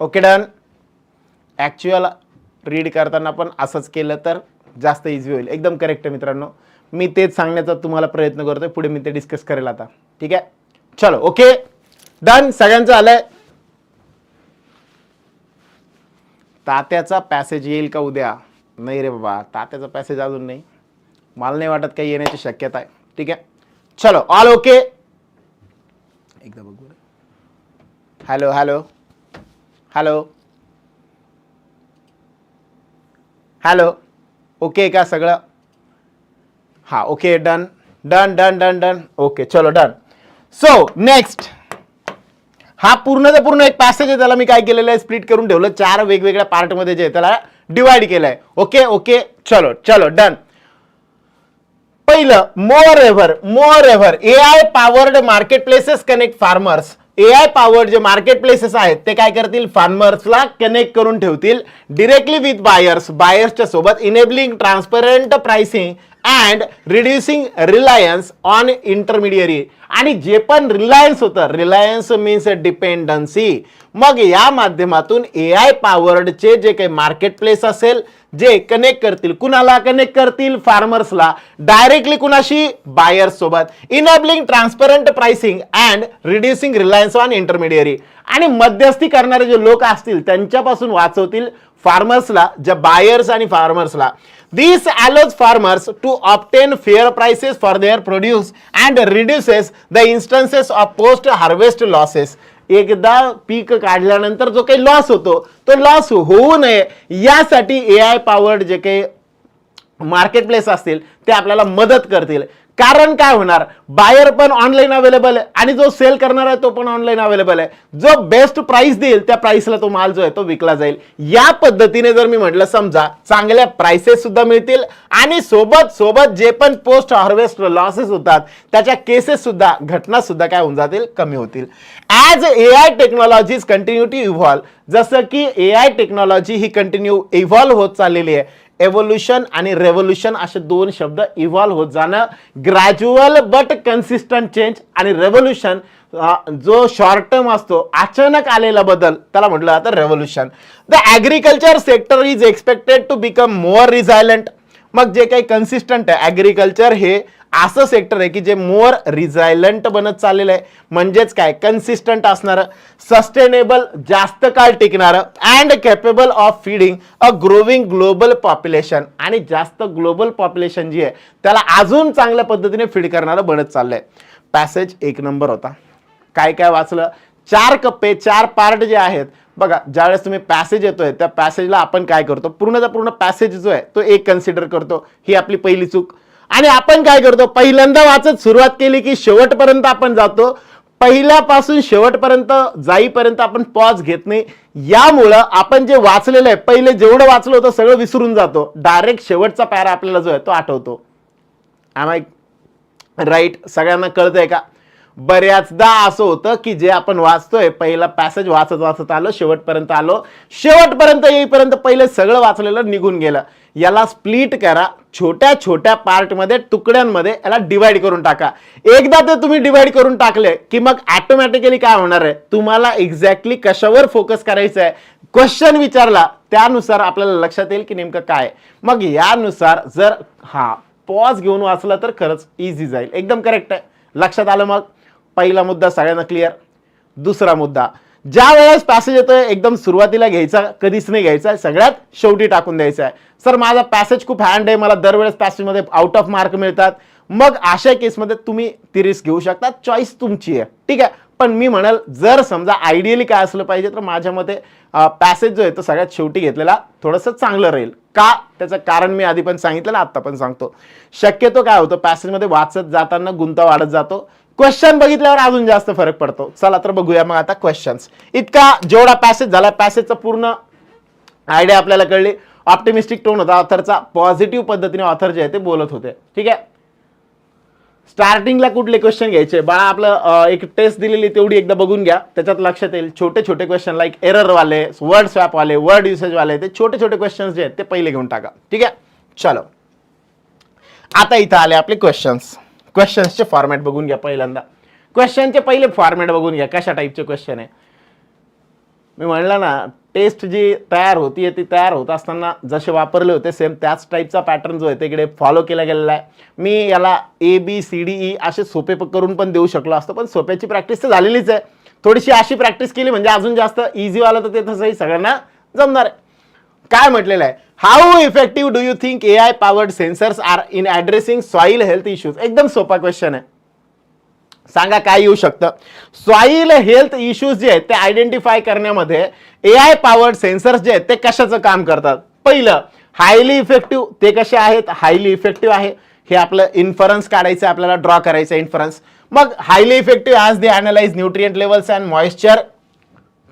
Okay done. ॲक्च्युअल रीड करताना पण असंच केलं तर जास्त इझी होईल. एकदम करेक्ट आहे मित्रांनो. मी तेच सांगण्याचा तुम्हाला प्रयत्न करतोय, पुढे मी ते डिस्कस करेल आता. ठीक आहे, चलो ओके डन. सगळ्यांचं आलंय. तात्याचा पॅसेज येईल का उद्या? नाही रे बाबा, तात्याचा पॅसेज अजून नाही, मला नाही वाटत काही येण्याची शक्यता आहे. ठीक आहे, चलो ऑल ओके. एकदा बघू. Hello hello hello hello, okay का सगळं? हा okay, done done done done done, okay चलो डन. सो नेक्स्ट, हा पूर्णचा पूर्ण एक पॅसेज आहे, त्याला मी काय केलेलं आहे, स्प्लिट करून ठेवलं 4 वेगवेगळ्या पार्टमध्ये जे त्याला डिवाइड केलंय. ओके ओके चलो चलो डन. पहिलं, moreover AI powered market places connect farmers. AI powered जे मार्केट प्लेसेस आहेत ते काय करतील, फार्मर्सला कनेक्ट करून ठेवतील डिरेक्टली विथ बायर्सच्या सोबत, enabling transparent pricing and reducing reliance on intermediary. आणि जे पण रिलायन्स होतं, रिलायन्स मीन्स डिपेंडन्सी, मग या माध्यमातून एआय पॉवर्डचे जे काही मार्केट प्लेस असेल जे कनेक्ट करतील, कुणाला कनेक्ट करतील, फार्मर्सला डायरेक्टली, कुणाशी, बायर्स सोबत, enabling transparent pricing and reducing reliance on intermediary. आणि मध्यस्थी करणारे जे लोक असतील त्यांच्यापासून वाचवतील फार्मर्सला, ज्या बायर्स आणि फार्मर्सला. This allows farmers to obtain fair prices for their produce and reduces the instances of post-harvest losses. एकदा पीक काढल्यानंतर जो काही लॉस होतो तो लॉस होऊ नये यासाठी एआय पॉवर्ड जे काही मार्केट प्लेस असतील ते आपल्याला मदत करतील. कारण काय होणार, बायर पण ऑनलाईन अवेलेबल आहे आणि जो सेल करणार आहे तो पण ऑनलाईन अवेलेबल आहे. जो बेस्ट प्राइस देईल त्या प्राइसला तो माल जो आहे तो विकला जाईल. या पद्धतीने जर मी म्हटलं, समजा चांगल्या प्राइसेस सुद्धा मिळतील आणि सोबत सोबत जे पण पोस्ट हार्वेस्ट लॉसेस होतात त्याच्या केसेस सुद्धा, घटना सुद्धा काय होऊन जातील, कमी होतील. As AI technologies continue to evolve, जसं की एआय टेक्नॉलॉजी ही कंटिन्यू इव्हॉल्व होत चाललेली आहे. एव्होल्युशन आणि रेव्होल्युशन असे दोन शब्द, इव्हॉल्व होत जाणं, ग्रॅज्युअल बट कन्सिस्टंट चेंज, आणि रेव्होल्युशन जो शॉर्ट टर्म असतो, अचानक आलेला बदल, त्याला म्हटलं जातं revolution. The agriculture sector is expected to become more resilient. मग जे काही कन्सिस्टंट आहे, ॲग्रिकल्चर हे असं सेक्टर आहे की जे मोर रिझायलंट बनत चाललेलं आहे. म्हणजेच काय, कन्सिस्टंट असणारं, सस्टेनेबल, जास्त काळ टिकणारं, and capable of feeding a growing global population. आणि जास्त ग्लोबल पॉप्युलेशन जी आहे त्याला अजून चांगल्या पद्धतीने फीड करणारं बनत चाललंय. पॅसेज एक नंबर होता. काय काय वाचलं, 4 कप्पे, 4 पार्ट जे आहेत बघा. ज्यावेळेस तुम्ही पॅसेज येतोय त्या पॅसेजला आपण काय करतो, पूर्णचा पूर्ण पॅसेज जो आहे तो एक कन्सिडर करतो. ही आपली पहिली चूक. आणि आपण काय करतो, पहिल्यांदा वाचत सुरुवात केली की शेवटपर्यंत आपण जातो, पहिल्यापासून शेवटपर्यंत जाईपर्यंत आपण पॉज घेत नाही. यामुळं आपण जे वाचलेलं आहे, पहिले जेवढं वाचलं होतं सगळं विसरून जातो, डायरेक्ट शेवटचा पॅरा आपल्याला जो आहे तो आठवतो. I am right? सगळ्यांना कळतंय का? बऱ्याचदा असं होतं की जे आपण वाचतोय, पहिला पॅसेज वाचत वाचत आलो, शेवटपर्यंत आलो, शेवटपर्यंत येईपर्यंत पहिले सगळं वाचलेलं निघून गेलं. याला स्प्लिट करा, छोट्या छोट्या पार्टमध्ये, तुकड्यांमध्ये याला डिवाइड करून टाका. एकदा ते तुम्ही डिवाइड करून टाकले की मग ऑटोमॅटिकली काय होणार आहे, तुम्हाला एक्झॅक्टली कशावर फोकस करायचं आहे, क्वेश्चन विचारला त्यानुसार आपल्याला लक्षात येईल की नेमकं काय. मग यानुसार जर पॉज घेऊन वाचला तर खरंच इझी जाईल. एकदम करेक्ट आहे, लक्षात आलं. मग पहिला मुद्दा सगळ्यांना क्लिअर. दुसरा मुद्दा, ज्या वेळेस पॅसेज येतोय एकदम सुरुवातीला घ्यायचा कधीच नाही घ्यायचा, सगळ्यात शेवटी टाकून द्यायचा आहे. सर माझा पॅसेज खूप हँड आहे, मला दरवेळेस पॅसेजमध्ये आउट ऑफ मार्क मिळतात, मग अशा केसमध्ये तुम्ही ती रिस्क घेऊ शकता, चॉईस तुमची आहे, ठीक आहे. पण मी म्हणाल, जर समजा आयडियली काय असलं पाहिजे तर माझ्या मते पॅसेज जो आहे तो सगळ्यात शेवटी घेतलेला थोडंसं चांगलं राहील. का? त्याचं कारण मी आधी पण सांगितलं ना, आता पण सांगतो. शक्यतो काय होतं, पॅसेजमध्ये वाचत जाताना गुंता वाढत जातो, क्वेश्चन बघितल्यावर अजून जास्त फरक पडतो. चला तर बघूया मग आता क्वेश्चन्स. इतका जेवढा पॅसेज झाला, पॅसेजचा पूर्ण आयडिया आपल्याला कळली. ऑप्टिमिस्टिक टोन होता ऑथरचा, पॉझिटिव्ह पद्धतीने ऑथर जे आहे ते बोलत होते, ठीक आहे. स्टार्टिंगला कुठले क्वेश्चन घ्यायचे बाळा, आपलं एक टेस्ट दिलेली तेवढी एकदा बघून घ्या, त्याच्यात लक्षात येईल. छोटे छोटे क्वेश्चन लाईक एरर वाले, वर्ड स्वॅप वाले, वर्ड युसेज वाले, ते छोटे छोटे क्वेश्चन जे आहेत ते पहिले घेऊन टाका, ठीक आहे. चलो आता इथं आले आपले क्वेश्चन्स. क्वेश्चन्सचे फॉर्मॅट बघून घ्या. पहिल्यांदा क्वेश्चनचे पहिले फॉर्मॅट बघून घ्या, कशा टाईपचे क्वेश्चन आहे. मी म्हणलं ना, टेस्ट जी तयार होती ती तयार होत असताना जसे वापरले होते सेम त्याच टाईपचा पॅटर्न जो आहे ते इकडे फॉलो केला गेलेला आहे. मी याला ABCDE असे सोपे करून पण देऊ शकलो असतो, पण सोप्याची प्रॅक्टिस तर झालेलीच आहे. थोडीशी अशी प्रॅक्टिस केली म्हणजे अजून जास्त इझीवाला तर ते तसंही सगळ्यांना जमणार आहे. काय म्हटलेलं आहे, how effective do you think AI powered sensors are in addressing soil health issues. एकदम सोपा क्वेश्चन आहे. सांगा काय येऊ शकतं. सॉइल हेल्थ इश्यूज जे आहेत ते आयडेंटिफाय करण्यामध्ये AI पॉवर्ड सेन्सर्स जे आहेत ते कशाचं काम करतात. पहिलं, हायली इफेक्टिव्ह ते कसे आहेत, हायली इफेक्टिव्ह आहे, हे आपलं इन्फरन्स काढायचं आपल्याला, ड्रॉ करायचं इन्फरन्स. मग highly effective as they analyse nutrient levels and moisture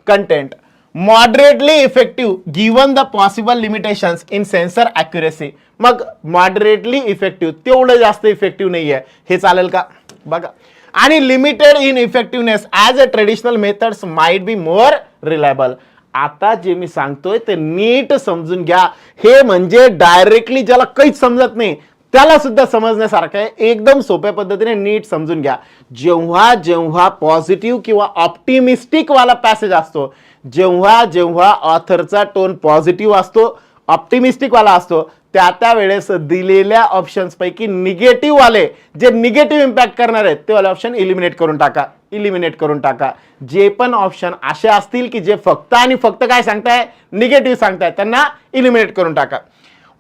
content. Moderately effective given the possible limitations in sensor accuracy. मग मॉडरेटली इफेक्टिव्ह तेवढं जास्त इफेक्टिव्ह नाही आहे, हे चालेल का बघा. आणि limited in effectiveness as a traditional methods might be more reliable. आता जे मी सांगतोय ते नीट समजून घ्या. हे म्हणजे डायरेक्टली ज्याला काहीच समजत नाही त्याला सुद्धा समजण्यासारखं आहे. एकदम सोप्या पद्धतीने नीट समजून घ्या. जेव्हा जेव्हा पॉझिटिव्ह किंवा ऑप्टिमिस्टिक वाला पॅसेज असतो, जेव्हा जेव्हा ऑथरचा टोन पॉझिटिव्ह असतो, ऑप्टिमिस्टिक वाला असतो, त्या वेळेस दिलेल्या ऑप्शन्स पैकी निगेटिव्ह वाले जे निगेटिव्ह इम्पॅक्ट करणार आहेत ते वाले ऑप्शन इलिमिनेट करून टाका, इलिमिनेट करून टाका. जे पण ऑप्शन असे असतील की जे फक्त आणि फक्त काय सांगताय, निगेटिव्ह सांगताय, त्यांना इलिमिनेट करून टाका.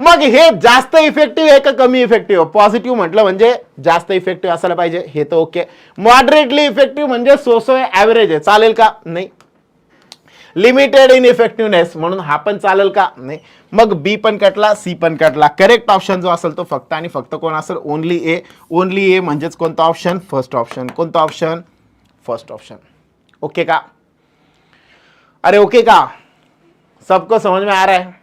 मग हे जास्त इफेक्टिव्ह आहे का कमी इफेक्टिव्ह? पॉझिटिव्ह म्हटलं म्हणजे जास्त इफेक्टिव्ह असायला पाहिजे, हे तर ओके. मॉडरेटली इफेक्टिव्ह म्हणजे सोसो ॲव्हरेज आहे, चालेल का? नाही. लिमिटेड इन इफेक्टिव्हनेस म्हणून हा पण चालेल का? नाही. मग बी पण कटला, सी पण कटला. करेक्ट ऑप्शन जो असेल तो फक्त आणि फक्त कोण असेल? ओनली ए. ओनली ए म्हणजेच कोणता ऑप्शन? First option. कोणता ऑप्शन? First option. ओके का? अरे ओके का? सबको समझ में आ रहा है?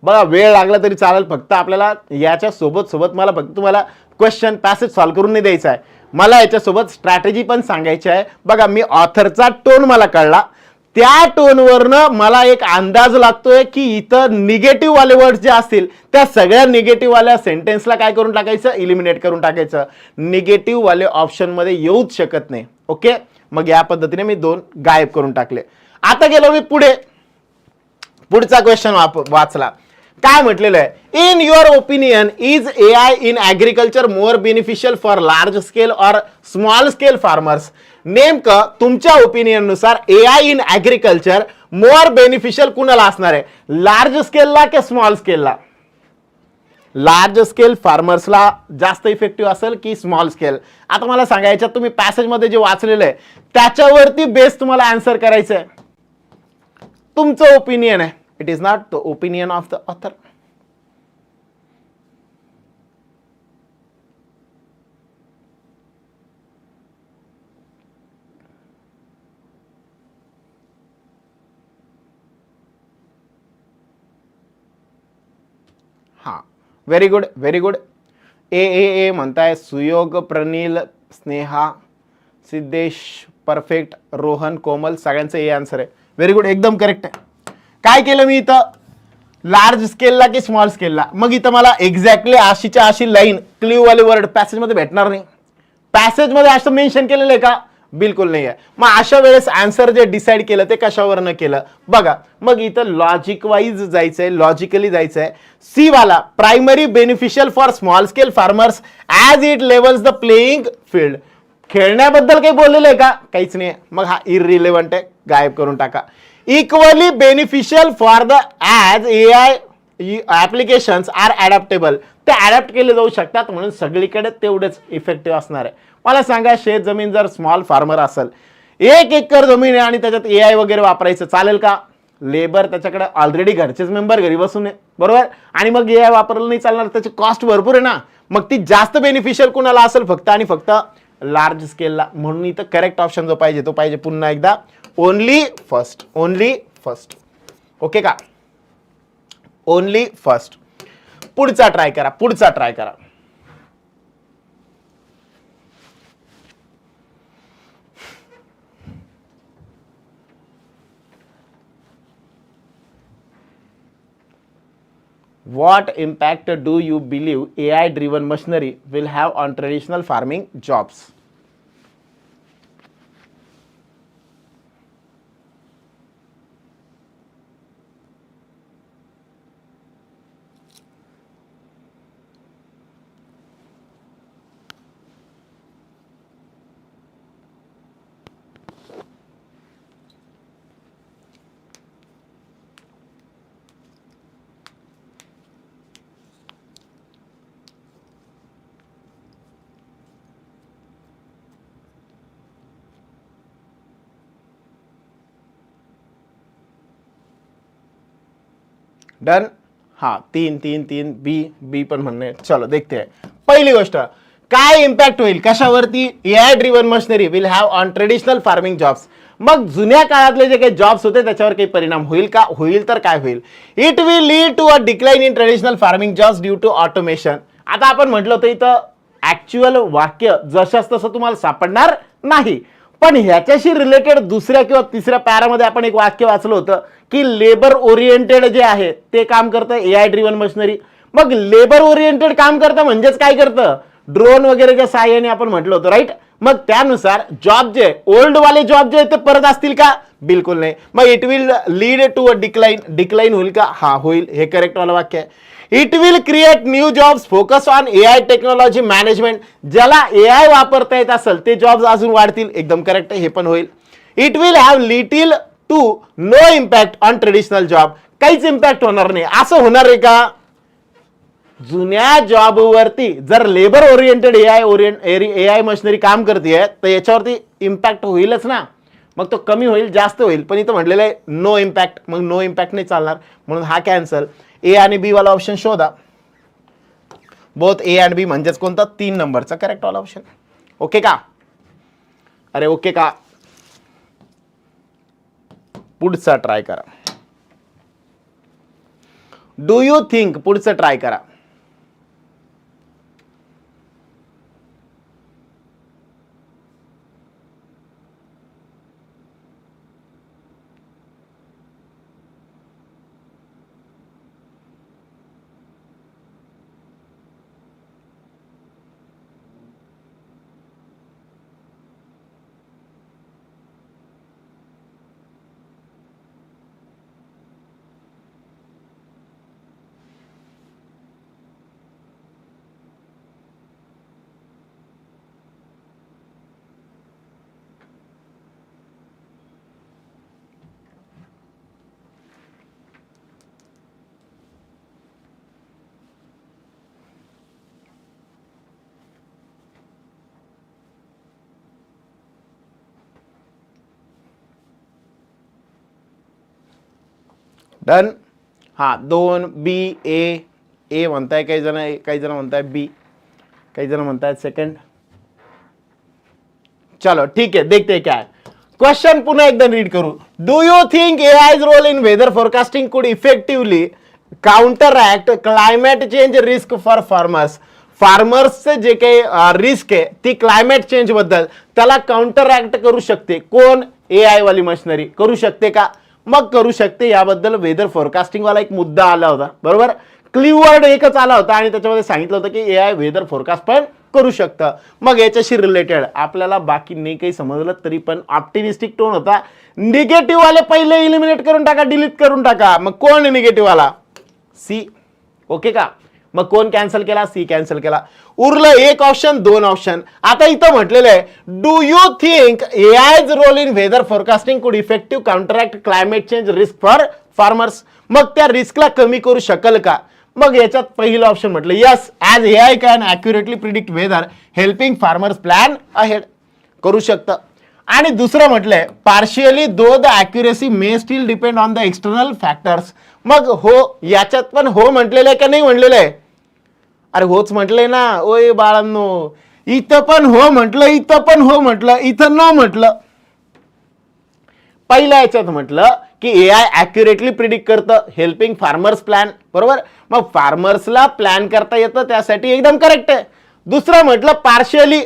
बघा वेळ लागला तरी चालेल, फक्त आपल्याला याच्या सोबत मला फक्त तुम्हाला क्वेश्चन पॅसेज सॉल्व्ह करून नाही द्यायचा आहे, मला याच्यासोबत स्ट्रॅटेजी पण सांगायची आहे. बघा मी ऑथरचा टोन मला कळला, त्या टोनवरनं मला एक अंदाज लागतोय की इथं निगेटिव्ह वाले वर्ड जे असतील त्या सगळ्या निगेटिव्ह वाल्या सेंटेन्सला काय करून टाकायचं? इलिमिनेट करून टाकायचं. निगेटिव्ह वाले ऑप्शन मध्ये येऊच शकत नाही. ओके, मग या पद्धतीने मी 2 गायब करून टाकले. आता गेलो मी पुढे, पुढचा क्वेश्चन वाचला. काय म्हटलेलं आहे? In your opinion is AI in agriculture more beneficial for large scale और स्मॉल स्केल फार्मर्स? नेमकं तुमच्या ओपिनियन नुसार AI in agriculture more beneficial कुणाला असणार आहे, लार्ज स्केलला की स्मॉल स्केलला? लार्ज स्केल फार्मर्सला जास्त इफेक्टिव्ह असेल की स्मॉल स्केल? आता मला सांगायचं, तुम्ही पॅसेजमध्ये जे वाचलेलं आहे त्याच्यावरती बेस तुम्हाला आन्सर करायचं आहे. तुमचं ओपिनियन आहे, it is not the opinion of the author. हा, व्हेरी गुड, व्हेरी गुड. ए म्हणताय, सुयोग, प्रनील, स्नेहा, सिद्धेश, परफेक्ट, रोहन, कोमल, सगळ्यांचं ए आन्सर आहे. व्हेरी गुड, एकदम करेक्ट आहे. काय केलं मी इथं? लार्ज स्केलला की स्मॉल स्केलला? मग इथं मला एक्झॅक्टली अशीच्या अशी लाईन क्ल्यू वाले वर्ड पॅसेजमध्ये भेटणार नाही. पॅसेजमध्ये असं मेन्शन केलेलं आहे का? बिलकुल नाही आहे. मग अशा वेळेस आन्सर जे डिसाईड केलं ते कशावरनं केलं बघा. मग इथं लॉजिक वाईज जायचंय, लॉजिकली जायचंय. सी वाला, primary beneficial for small scale farmers as it levels the playing field. खेळण्याबद्दल काही बोललेलं आहे का? काहीच नाही. मग हा इररिलेव्हंट आहे, गायब करून टाका. Equally beneficial for the as AI applications are adaptable. ते ॲडॅप्ट केले जाऊ शकतात म्हणून सगळीकडे तेवढेच इफेक्टिव्ह असणार आहे. मला सांगा, शेत जमीन जर स्मॉल फार्मर असेल, 1 एकर जमीन आहे आणि त्याच्यात AI वगैरे वापरायचं, चालेल का? लेबर त्याच्याकडे ऑलरेडी घरचेच मेंबर घरी बसून आहे, बरोबर? आणि मग AI वापरलं नाही चालणार, त्याची कॉस्ट भरपूर आहे ना. मग ती जास्त बेनिफिशियल कुणाला असेल? फक्त आणि फक्त लार्ज स्केलला. म्हणून इथं करेक्ट ऑप्शन जो पाहिजे तो पाहिजे पुन्हा एकदा only first. Only first. Okay का? Only first. पुढचा ट्राय करा, पुढचा ट्राय करा. What impact do you believe AI driven machinery will have on traditional farming jobs? Done. हाँ 3 बी बी पण म्हणणे. चलो देखते हैं. पहिली गोष्ट काय इम्पॅक्ट होईल कशावरती, AI driven machinery will have on traditional farming jobs. मग जुन्या काळातले जे काही जॉब्स होते त्याच्यावर काही परिणाम होईल का, होईल तर काय होईल. It will lead to a decline in traditional farming jobs due to automation. आता आपण म्हटलं होतं इथं ऍक्च्युअल वाक्य जशाच तसं तुम्हाला सापडणार नाही, पण ह्याच्याशी रिलेटेड दुसऱ्या किंवा तिसऱ्या पॅरामध्ये आपण एक वाक्य वाचलं होतं की लेबर ओरिएंटेड जे आहे ते काम करतं एआय ड्रिव्हन मशिनरी. मग लेबर ओरिएंटेड काम करतं म्हणजेच काय करतं, ड्रोन वगैरेच्या सहाय्याने आपण म्हटलं होतं राईट. मग त्यानुसार जॉब जे ओल्ड वाले जॉब जे ते परत असतील का, बिलकुल नाही. मग it will lead to a decline होईल का, हा होईल, हे करेक्ट वाला वाक्य आहे. It will create new jobs focus on AI technology management. ज्याला एआय वापरता येत असेल ते जॉब्स अजून वाढतील, एकदम करेक्ट आहे, हे पण होईल. It will have little to no impact on traditional job. काहीच इम्पॅक्ट होणार नाही, असं होणार आहे का. जुन्या जॉबवरती जर लेबर ओरिएंटेड एआय मशिनरी काम करते तर याच्यावरती इम्पॅक्ट होईलच ना. मग तो कमी होईल जास्त होईल, पण इथं म्हटलेलं आहे नो इम्पॅक्ट. मग नो इम्पॅक्ट नाही चालणार, म्हणून हा कॅन्सल. ए आणि बी वाला ऑप्शन शोधा. बोथ ए अँड बी म्हणजेच कोणता, 3 नंबरचा करेक्ट वाला ऑप्शन. ओके का, अरे ओके का. पुढचा ट्राय करा. डू यू थिंक, पुढचं ट्राय करा. डन. हा 2 बी ए म्हणताय काही जण म्हणताय बी, काही जण म्हणताय सेकंड. चलो ठीक है, देखते हैं क्या है. क्वेश्चन पुन्हा एकदा रीड करू. Do you think AI's role in weather forecasting could effectively counteract climate change risk for farmers. फार्मर्सचे जे काही रिस्क आहे ती क्लायमेट चेंज बद्दल त्याला काउंटरॅक्ट करू शकते कोण, एआय वाली मशिनरी करू शकते का. मग करू शकते. याबद्दल वेदर फोरकास्टिंग वाला एक मुद्दा आला होता, बरोबर. क्लीवर्ड एकच आला होता आणि त्याच्यामध्ये सांगितलं होतं की एआय वेदर फोरकास्ट पण करू शकतं. मग याच्याशी रिलेटेड आपल्याला बाकी नाही काही समजलं तरी पण ऑप्टिमिस्टिक टोन होता. निगेटिव्ह वाले पहिले इलिमिनेट करून टाका, डिलीट करून टाका. मग कोण निगेटिव्ह वाला, सी. ओके का. मग कोण कॅन्सल केला, सी कॅन्सल केला. उरलं एक ऑप्शन, 2 ऑप्शन. आता इथं म्हटलेलं आहे do you think AI's role in weather forecasting could effective counteract climate change risk for farmers. मग त्या रिस्कला कमी करू शकेल का. मग याच्यात पहिलं ऑप्शन म्हटलं yes, as AI can accurately predict weather helping farmers plan ahead. करू शकतं. आणि दुसरं म्हटलंय partially though the accuracy may still depend on the external factors. मग हो, याच्यात पण हो म्हटलेलं आहे का नाही म्हटलेलं आहे. अरे होच म्हटलंय ना ओय बाळांनो. इथं पण हो म्हटलं, इथं पण हो म्हटलं, इथं नो म्हटलं. पहिल्या याच्यात म्हटलं की एआय ॲक्युरेटली प्रिडिक्ट करतं हेल्पिंग फार्मर्स प्लॅन, बरोबर. मग फार्मर्सला प्लॅन करता येतं त्यासाठी एकदम करेक्ट आहे. दुसरं म्हटलं पार्शियली,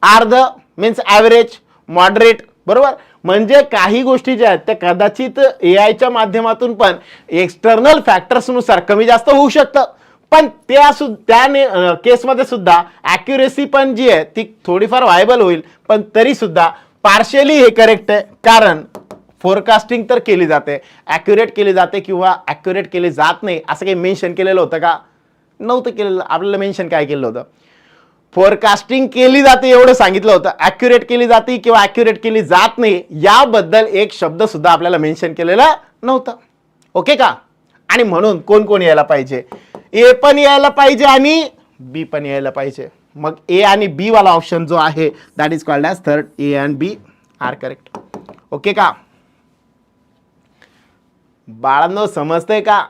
अर्ध मीन्स ॲव्हरेज, मॉडरेट, बरोबर. म्हणजे काही गोष्टी ज्या आहेत त्या कदाचित एआयच्या माध्यमातून पण एक्सटर्नल फॅक्टर्सनुसार कमी जास्त होऊ शकतं. पण त्या केसमध्ये सुद्धा ॲक्युरेसी पण जी आहे ती थोडीफार व्हायबल होईल. पण तरी सुद्धा पार्शियली हे करेक्ट आहे, कारण फोरकास्टिंग तर केली जाते, ॲक्युरेट केली जाते किंवा ॲक्युरेट केली जात नाही असं काही मेन्शन केलेलं होतं का, नव्हतं केलेलं. आपल्याला मेन्शन काय केलं होतं, फोरकास्टिंग केली जाते एवढं सांगितलं होतं. ॲक्युरेट केली जाते किंवा ॲक्युरेट केली जात नाही याबद्दल एक शब्द सुद्धा आपल्याला मेन्शन केलेला नव्हतं. ओके का. आणि म्हणून कोण कोण यायला पाहिजे, ए पण यायला पाहिजे आणि बी पण यायला पाहिजे. मग ए आणि बी वाला ऑप्शन जो आहे that is called as third. A and B are correct. Okay का बाळांनो, समजतंय का,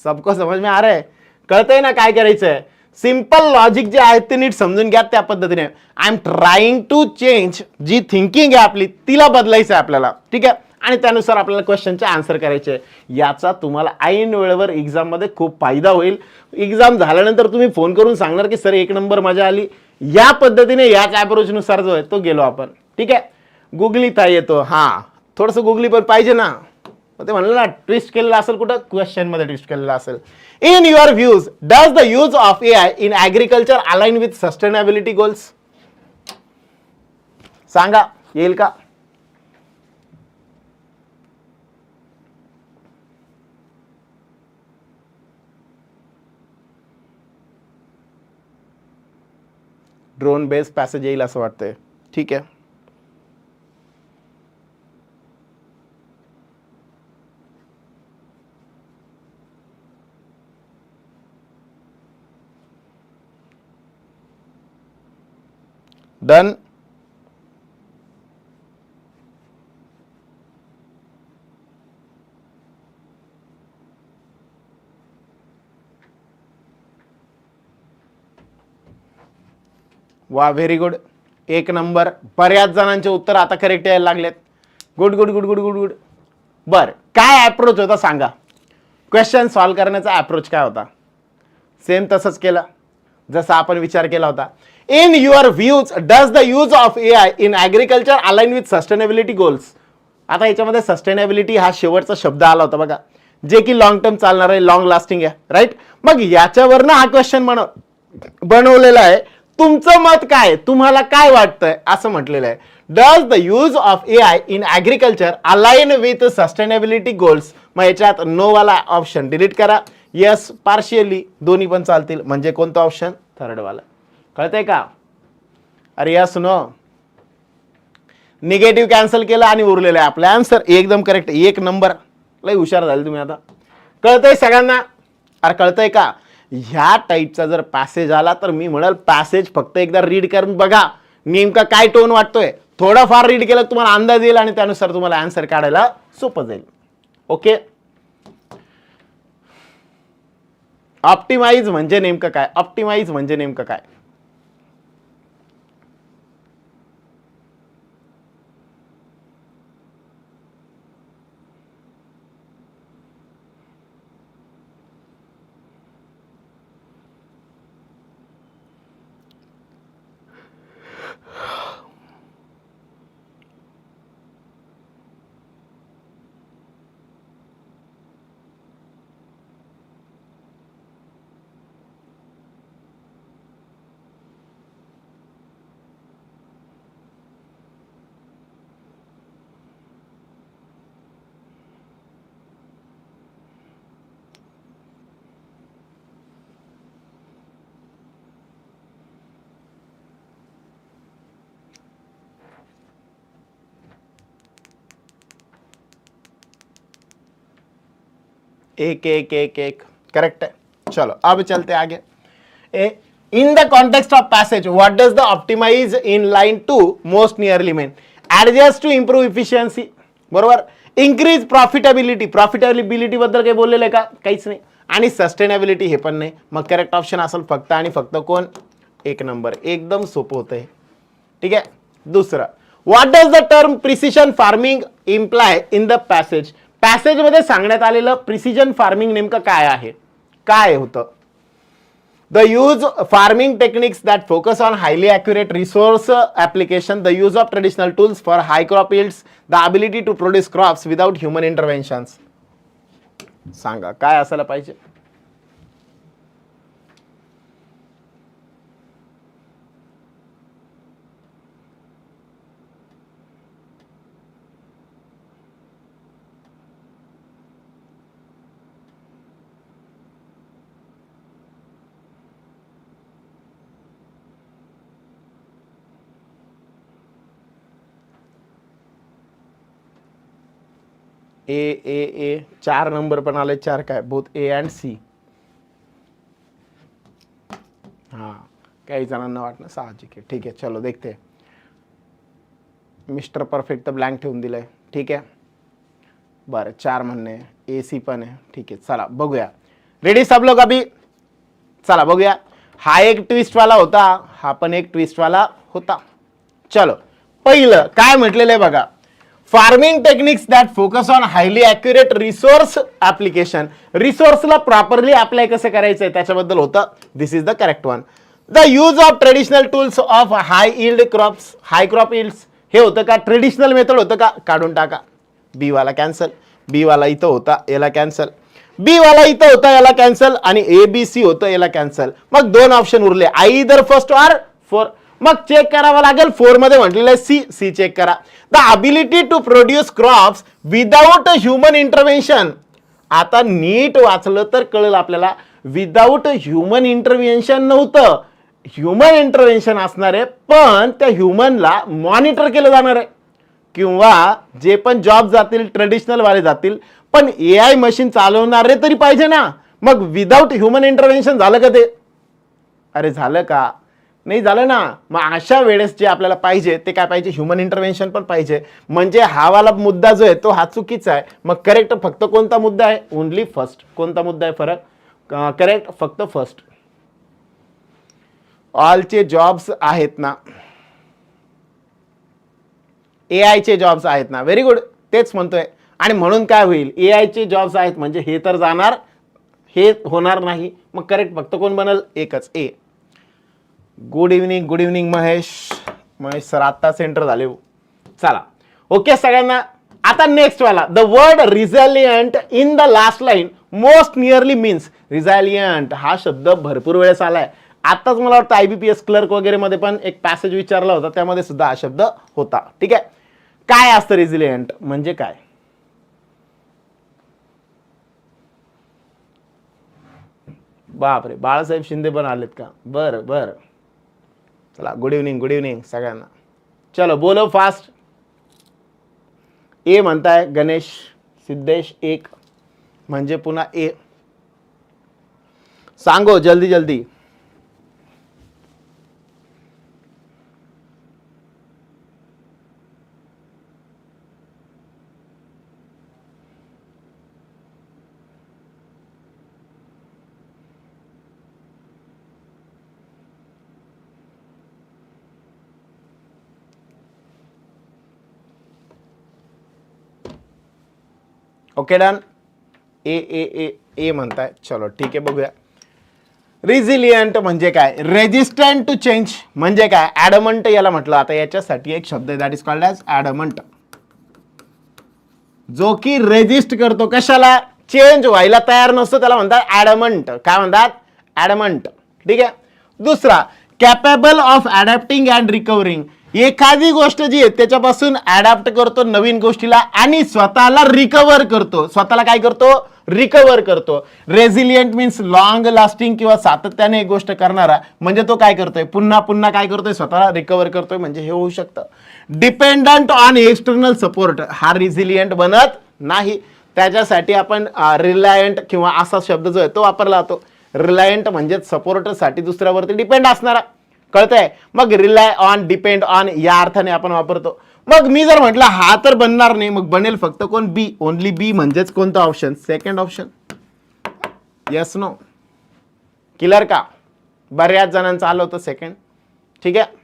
सबको समज में आ रहा है? कळतंय ना काय करायचंय? सिंपल लॉजिक जे आहे ते नीट समजून घ्या त्या पद्धतीने. I am trying to change, जी थिंकिंग आहे आपली तिला बदलायचं आहे आपल्याला, ठीक आहे. आणि त्यानुसार आपल्याला क्वेश्चनचे आन्सर करायचे. याचा तुम्हाला ऐन वेळेवर एक्झाम मध्ये खूप फायदा होईल. एक्झाम झाल्यानंतर तुम्ही फोन करून सांगणार की सर 1 नंबर मजा आली. या पद्धतीने याच अप्रोच नुसार जो आहे तो गेलो आपण, ठीक आहे. गुगली ताई येतो, हा थोडंसं गुगली पण पाहिजे ना. ते म्हणलं ना ट्विस्ट केलेलं असेल, कुठं क्वेश्चन मध्ये ट्विस्ट केलेलं असेल. In your views does the use of AI in agriculture align with sustainability goals? सांगा, येईल का? ड्रोन बेस्ड पॅसेज येईल असं वाटतंय, ठीक आहे. डन. वा, व्हेरी गुड, 1 नंबर. बऱ्याच जणांचे उत्तर आता करेक्ट यायला लागलेत. Good good good good good good. बर, काय अप्रोच होता सांगा? क्वेश्चन सॉल्व करण्याचा अप्रोच काय होता? सेम तसंच केलं जसं आपण विचार केला होता. In your views does the use of AI in agriculture align with sustainability goals? आता याच्यामध्ये सस्टेनेबिलिटी हा शेवटचा शब्द आला होता बघा, जे की लॉंग टर्म चालणार आहे, लॉंग लास्टिंग आहे, राईट. मग याच्यावरनं हा क्वेश्चन बनवलेला आहे. तुमचं मत काय? तुम्हाला काय वाटतंय? असं म्हटलेलं आहे, does the use of AI in agriculture align with sustainability goals? मग याच्यात नो वाला ऑप्शन डिलीट करा, यस पार्शियली दोन्ही पण चालतील. म्हणजे कोणतं ऑप्शन? थर्ड वाला. कळतंय का? अरे यस नो. निगेटिव्ह कॅन्सल केलं आणि उरलेलं आहे आपलं आन्सर. एकदम करेक्ट, 1 नंबर. लय हुशार झाले तुम्ही आता. कळतंय सगळ्यांना? अरे कळतंय का? ह्या टाईपचा जर पॅसेज आला तर मी म्हणाल पॅसेज फक्त एकदा रीड करून बघा, नेमका काय टोन वाटतोय. थोडाफार रीड केलं तुम्हाला अंदाज येईल आणि त्यानुसार तुम्हाला आन्सर काढायला सोपं जाईल. ओके. ऑप्टिमाइज म्हणजे नेमकं काय? ऑप्टिमाइज म्हणजे नेमकं काय? एक एक एक एक करेक्ट है. चलो अब चलते आगे. In the context of passage what does the optimize in line 2 most nearly mean? Adjust to improve efficiency, बरोबर. इन्क्रीज प्रॉफिटेबिलिटी, प्रॉफिटेबिलिटी बद्दल काही बोललेलं आहे का? काहीच नाही. आणि सस्टेनेबिलिटी हे पण नाही. मग करेक्ट ऑप्शन असेल फक्त आणि फक्त कोण? 1 नंबर. एकदम सोपं होतं हे, ठीक आहे. दुसरं, what does the term precision farming imply in the passage? Passage मध्ये सांगण्यात आलेलं प्रिसिजन फार्मिंग नेमकं काय आहे? काय होतं? The use farming techniques that focus on highly accurate resource application, the use of traditional tools for high crop yields, the ability to produce crops without human interventions. सांगा काय असायला पाहिजे? ए 4 नंबर पण आले. 4 काय? Both A and C. हाँ, काही जणांना वाटणं साहजिक आहे. ठीक आहे, चलो देखते. मिस्टर परफेक्ट तर ब्लँक ठेवून दिलंय, ठीक आहे. बरं, 4 म्हणणे, ए सी पण आहे, ठीक आहे. चला बघूया. रेडी सब लोग अभी? चला बघूया. हा एक ट्विस्ट वाला होता, हा पण एक ट्विस्ट वाला होता. चलो पहिलं काय म्हटलेलं आहे बघा. Farming techniques that focus on highly accurate resource application. रिसोर्सला प्रॉपरली अप्लाय कसं करायचंय त्याच्याबद्दल होतं. This is the correct one. The use of traditional tools of high yield crops. High crop yields हे होतं का? ट्रेडिशनल मेथड होतं का? काढून टाका. बी वाला कॅन्सल. बी वाला इथं होता, याला कॅन्सल. बी वाला इथं होता, याला कॅन्सल. आणि ए बी सी होतं, याला कॅन्सल. मग दोन ऑप्शन उरले, आयदर फर्स्ट ऑर फोर. मग चेक करावं लागेल. 4 मध्ये म्हटलेलं आहे सी. सी चेक करा. The ability to produce crops without human intervention. आता नीट वाचलं तर कळेल आपल्याला, विदाउट ह्युमन इंटरव्हेन्शन नव्हतं, ह्युमन इंटरव्हेन्शन असणार आहे, पण त्या ह्युमनला मॉनिटर केलं जाणार आहे. किंवा जे पण जॉब जातील ट्रेडिशनल वाले जातील, पण एआय मशीन चालवणारे तरी पाहिजे ना. मग विदाउट ह्युमन इंटरव्हेन्शन झालं का ते? अरे झालं का? नाही झालं ना. मग अशा वेळेस जे आपल्याला पाहिजे ते काय पाहिजे? ह्युमन इंटरव्हेन्शन पण पाहिजे. म्हणजे हा वाला मुद्दा जो आहे तो हा चुकीचा आहे. मग करेक्ट फक्त कोणता मुद्दा आहे? Only first. कोणता मुद्दा आहे फरक? करेक्ट फक्त फर्स्ट. ऑलचे जॉब्स आहेत ना, एआय चे जॉब्स आहेत ना. व्हेरी गुड, तेच म्हणतोय. आणि म्हणून काय होईल? एआय चे जॉब्स आहेत म्हणजे हे तर जाणार, हे होणार नाही. मग करेक्ट फक्त कोण बनल? एकच, A. Good evening, good evening Mahesh. Mahesh sir आत्ता सेंटर झाले. चला ओके सगळ्यांना. आता नेक्स्ट वाला, the word resilient in the last line most nearly means. Resilient हा शब्द भरपूर वेळेस आलाय. आताच मला वाटतं IBPS क्लर्क वगैरे मध्ये पण एक पॅसेज विचारला होता, त्यामध्ये सुद्धा हा शब्द होता. ठीक आहे. काय असतं रिझिलियंट म्हणजे काय? बापरे, बाळासाहेब शिंदे पण आलेत का? बरं बरं. चला गुड इव्हनिंग, गुड इव्हनिंग सगळ्यांना. चलो बोलो फास्ट. ए म्हणताय गणेश सिद्धेश. एक म्हणजे पुन्हा ए. सांगो जल्दी जल्दी. Okay done. A A A ए म्हणताय. चलो ठीक आहे बघूया. रिझिलियंट म्हणजे काय? रेजिस्टंट टू चेंज म्हणजे काय? ॲडमंट याला म्हटलं. आता याच्यासाठी एक शब्द आहे, दॅट इज कॉल्ड ॲज ॲडमंट, जो की रेजिस्ट करतो कशाला? चेंज व्हायला तयार नसतो, त्याला म्हणतात ॲडमंट. काय म्हणतात? ॲडमंट. ठीक आहे. दुसरा, कॅपेबल ऑफ ॲडॅप्टिंग अँड रिकव्हरिंग. एखादी गोष्ट जी आहे त्याच्यापासून ॲडॅप्ट करतो नवीन गोष्टीला आणि स्वतःला रिकव्हर करतो. स्वतःला काय करतो? रिकव्हर करतो. रेझिलियंट मीन्स लॉंग लास्टिंग किंवा सातत्याने एक गोष्ट करणारा. म्हणजे तो काय करतोय? पुन्हा पुन्हा काय करतोय? स्वतःला रिकव्हर करतोय. म्हणजे हे होऊ शकतं. डिपेंडंट ऑन एक्सटर्नल सपोर्ट हा रिझिलियंट बनत नाही. त्याच्यासाठी आपण रिलायंट किंवा असा शब्द जो आहे तो वापरला जातो. रिलायंट म्हणजे सपोर्टसाठी दुसऱ्यावरती डिपेंड असणारा. कळतंय? मग रिलाय ऑन, डिपेंड ऑन या अर्थाने आपण वापरतो. मग मी जर म्हटलं हा तर बनणार नाही, मग बनेल फक्त कोण? बी. Only B. म्हणजेच कोणतं option? Second option. Yes no clear का? बऱ्याच जणांचं आलं होतं सेकंड. ठीक आहे.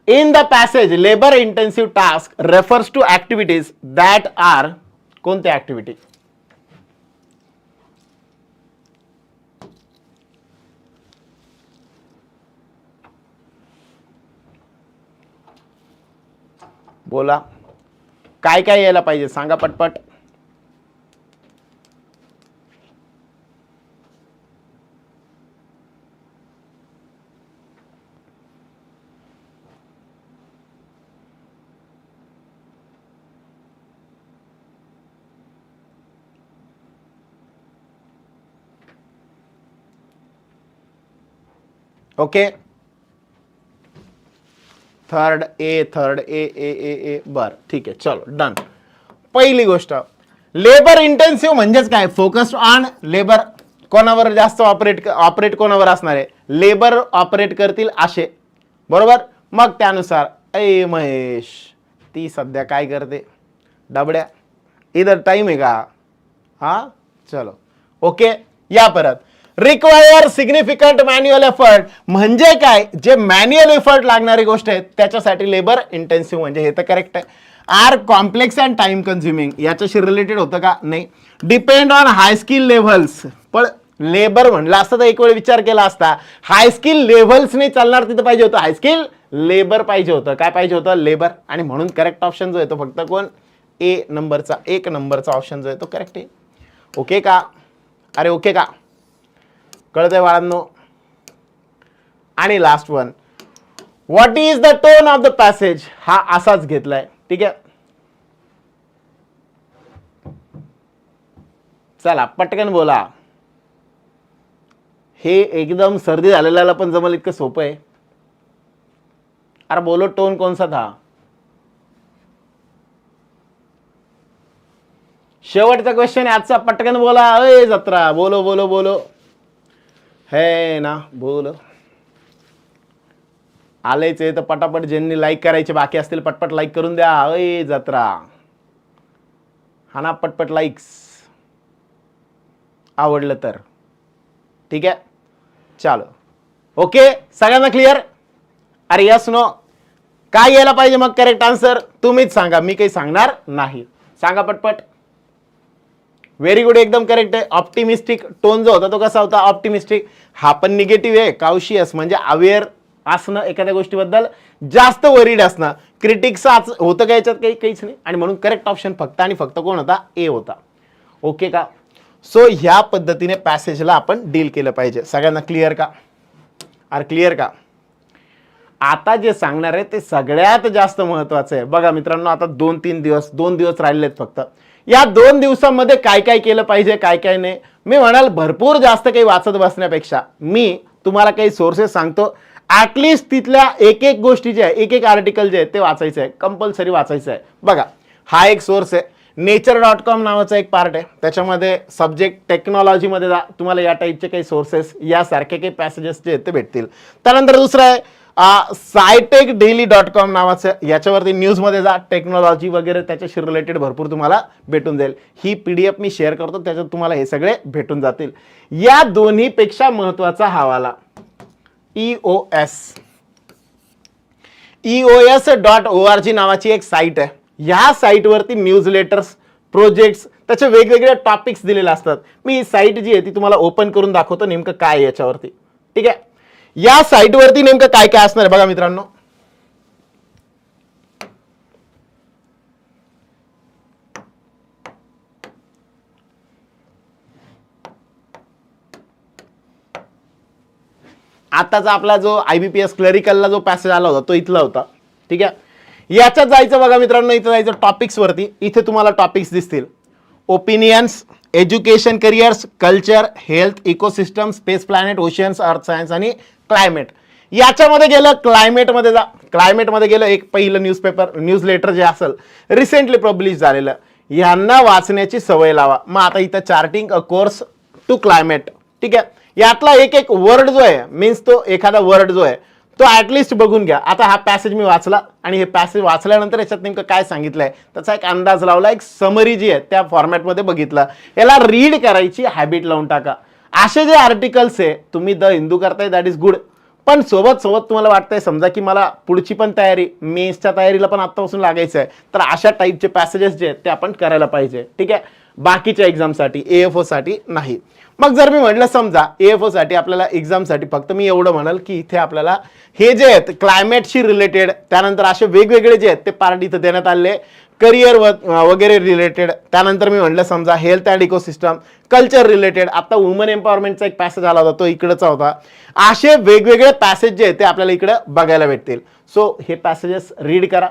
In the passage labour intensive task refers to activities that are. कोणत्या ऍक्टिव्हिटी? बोला काय काय यायला पाहिजे? सांगा पटपट. Okay. Third A, third A A A A. बर ठीक आहे. चलो डन. पहिली गोष्ट, लेबर इंटेन्सिव्ह म्हणजेच काय? Focused on labour. कोणावर जास्त ऑपरेट कोणावर असणार आहे? लेबर ऑपरेट करतील असे. बरोबर. मग त्यानुसार ए महेश ती सध्या काय करते? डबड्या. इधर टाइम आहे का? हा चलो ओके. या परत रिक्वायर सिग्निफिकंट मॅन्युअल एफर्ट म्हणजे काय, जे मॅन्युअल एफर्ट लागणारी गोष्ट आहे त्याच्यासाठी लेबर इंटेन्सिव्ह, म्हणजे हे तर करेक्ट आहे. Are complex and time consuming याच्याशी रिलेटेड होतं का, नाही. Depend on high skill levels, पण लेबर म्हणलं असतं तर एक वेळ विचार केला असता. हाय स्किल लेव्हल्स नाही चालणार, तिथं पाहिजे होतं हाय स्किल लेबर पाहिजे होतं. काय पाहिजे होतं, लेबर. आणि म्हणून करेक्ट ऑप्शन जो आहे तो फक्त कोण, ए नंबरचा, एक नंबरचा ऑप्शन जो आहे तो करेक्ट आहे. ओके का, अरे ओके का, कळतंय बाळांनो. आणि last one, what is the tone of the passage, हा असाच घेतलाय. ठीक आहे, चला पटकन बोला. हे एकदम सर्दी झालेल्याला पण जमल इतकं सोपं आहे. अरे बोलो, टोन कौन सा था. शेवटचा क्वेश्चन आहे आजचा, पटकन बोला. अय जत्रा, बोलो बोलो बोलो, है ना, बोलो. आलेच आहे तर पटापट, ज्यांनी लाईक करायचे बाकी असतील पटपट लाईक करून द्या. अय जत्रा, हा ना, पटपट लाईक्स आवडलं तर. ठीक आहे, चालो ओके. सगळ्यांना क्लिअर. अरे यस नो, काय यायला पाहिजे मग करेक्ट आन्सर, तुम्हीच सांगा, मी काही सांगणार नाही. सांगा पटपट. व्हेरी गुड, एकदम करेक्ट आहे. ऑप्टिमिस्टिक टोन जो होता तो कसा होता, ऑप्टिमिस्टिक. हा पण निगेटिव्ह आहे. काउशियस म्हणजे अवेअर असणं, एखाद्या गोष्टीबद्दल जास्त वरीड असणं. क्रिटिक्स होतं का याच्यात, काहीच नाही. आणि म्हणून करेक्ट ऑप्शन फक्त आणि फक्त कोण होता, ए होता. ओके का. सो ह्या पद्धतीने पॅसेजला आपण डील केलं पाहिजे. सगळ्यांना क्लिअर का, अरे क्लिअर का. आता जे सांगणार आहे ते सगळ्यात जास्त महत्वाचं आहे. बघा मित्रांनो, आता 2 दिवस राहिलेत फक्त. या 2 दिवसांमध्ये काय काय केलं पाहिजे, काय काय नाही. मी म्हणाल भरपूर जास्त काही वाचत बसण्यापेक्षा मी तुम्हाला काही सोर्सेस सांगतो. ॲटलिस्ट तिथल्या एक एक गोष्टी जे आहे, एक एक आर्टिकल जे आहे ते वाचायचं आहे, कंपल्सरी वाचायचं आहे. बघा, हा एक सोर्स आहे, nature.com नावाचा एक पार्ट आहे. त्याच्यामध्ये सब्जेक्ट टेक्नॉलॉजीमध्ये जा, तुम्हाला या टाईपचे काही सोर्सेस, यासारखे काही पॅसेजेस जे आहेत ते भेटतील. त्यानंतर दुसरं आहे scitekdaily.com नावाचं, याच्यावरती न्यूजमध्ये जा, टेक्नॉलॉजी वगैरे त्याच्याशी रिलेटेड भरपूर तुम्हाला भेटून जाईल. ही PDF मी शेअर करतो, त्याच्यात तुम्हाला हे सगळे भेटून जातील. या दोन्हीपेक्षा महत्वाचा हवाला EOS.org नावाची एक साईट आहे. ह्या साईटवरती न्यूज लेटर्स, प्रोजेक्ट्स, त्याचे वेगवेगळे टॉपिक्स दिलेले असतात. मी ही साईट जी आहे ती तुम्हाला ओपन करून दाखवतो नेमकं काय आहे याच्यावरती. ठीक आहे, या साईटवरती नेमकं काय काय असणार आहे बघा मित्रांनो. आताचा आपला जो IBPS क्लरिकलला जो पॅसेज आला होता तो इथला होता. ठीक आहे, याच्यात जायचं बघा मित्रांनो, इथं जायचं टॉपिक्स वरती. इथे तुम्हाला टॉपिक्स दिसतील, opinions, education, careers, culture, health, ecosystem, space planet, oceans, earth science आणि क्लायमेट. याच्यामध्ये गेलं क्लायमेटमध्ये जा. क्लायमेटमध्ये गेलं एक पहिलं न्यूज लेटर जे असेल रिसेंटली पब्लिश झालेलं, यांना वाचण्याची सवय लावा. मग आता इथं charting a course to climate. ठीक आहे, यातला एक एक वर्ड जो आहे, मीन्स तो एखादा वर्ड जो आहे तो ॲटलिस्ट बघून घ्या. आता हा पॅसेज मी वाचला आणि हे पॅसेज वाचल्यानंतर याच्यात नेमकं काय सांगितलंय त्याचा एक अंदाज लावला, एक समरी जी आहे त्या फॉर्मॅटमध्ये बघितला. याला रीड करायची हॅबिट लावून टाका. असे जे आर्टिकल्स आहे, तुम्ही द हिंदू करताय दॅट इज गुड, पण सोबत तुम्हाला वाटतंय समजा की मला पुढची पण तयारी, मेन्सच्या तयारीला पण आत्तापासून लागायचं आहे, तर अशा टाईपचे पॅसेजेस जे आहेत ते आपण करायला पाहिजे. ठीक आहे, बाकीच्या एक्झामसाठी, AFO साठी नाही. मग जर मी म्हटलं समजा AFO साठी आपल्याला एक्झामसाठी फक्त मी एवढं म्हणाल की इथे आपल्याला हे जे आहेत क्लायमेटशी रिलेटेड, त्यानंतर असे वेगवेगळे जे आहेत ते पार्ट इथं देण्यात आले, करिअर वगैरे रिलेटेड. त्यानंतर मी म्हटलं समजा health and ecosystem, culture related. आता वुमन एम्पॉवरमेंटचा एक पॅसेज आला होता तो इकडचा होता. असे वेगवेगळे पॅसेज जे आहेत ते आपल्याला इकडे बघायला भेटतील. सो हे पॅसेजेस रीड करा.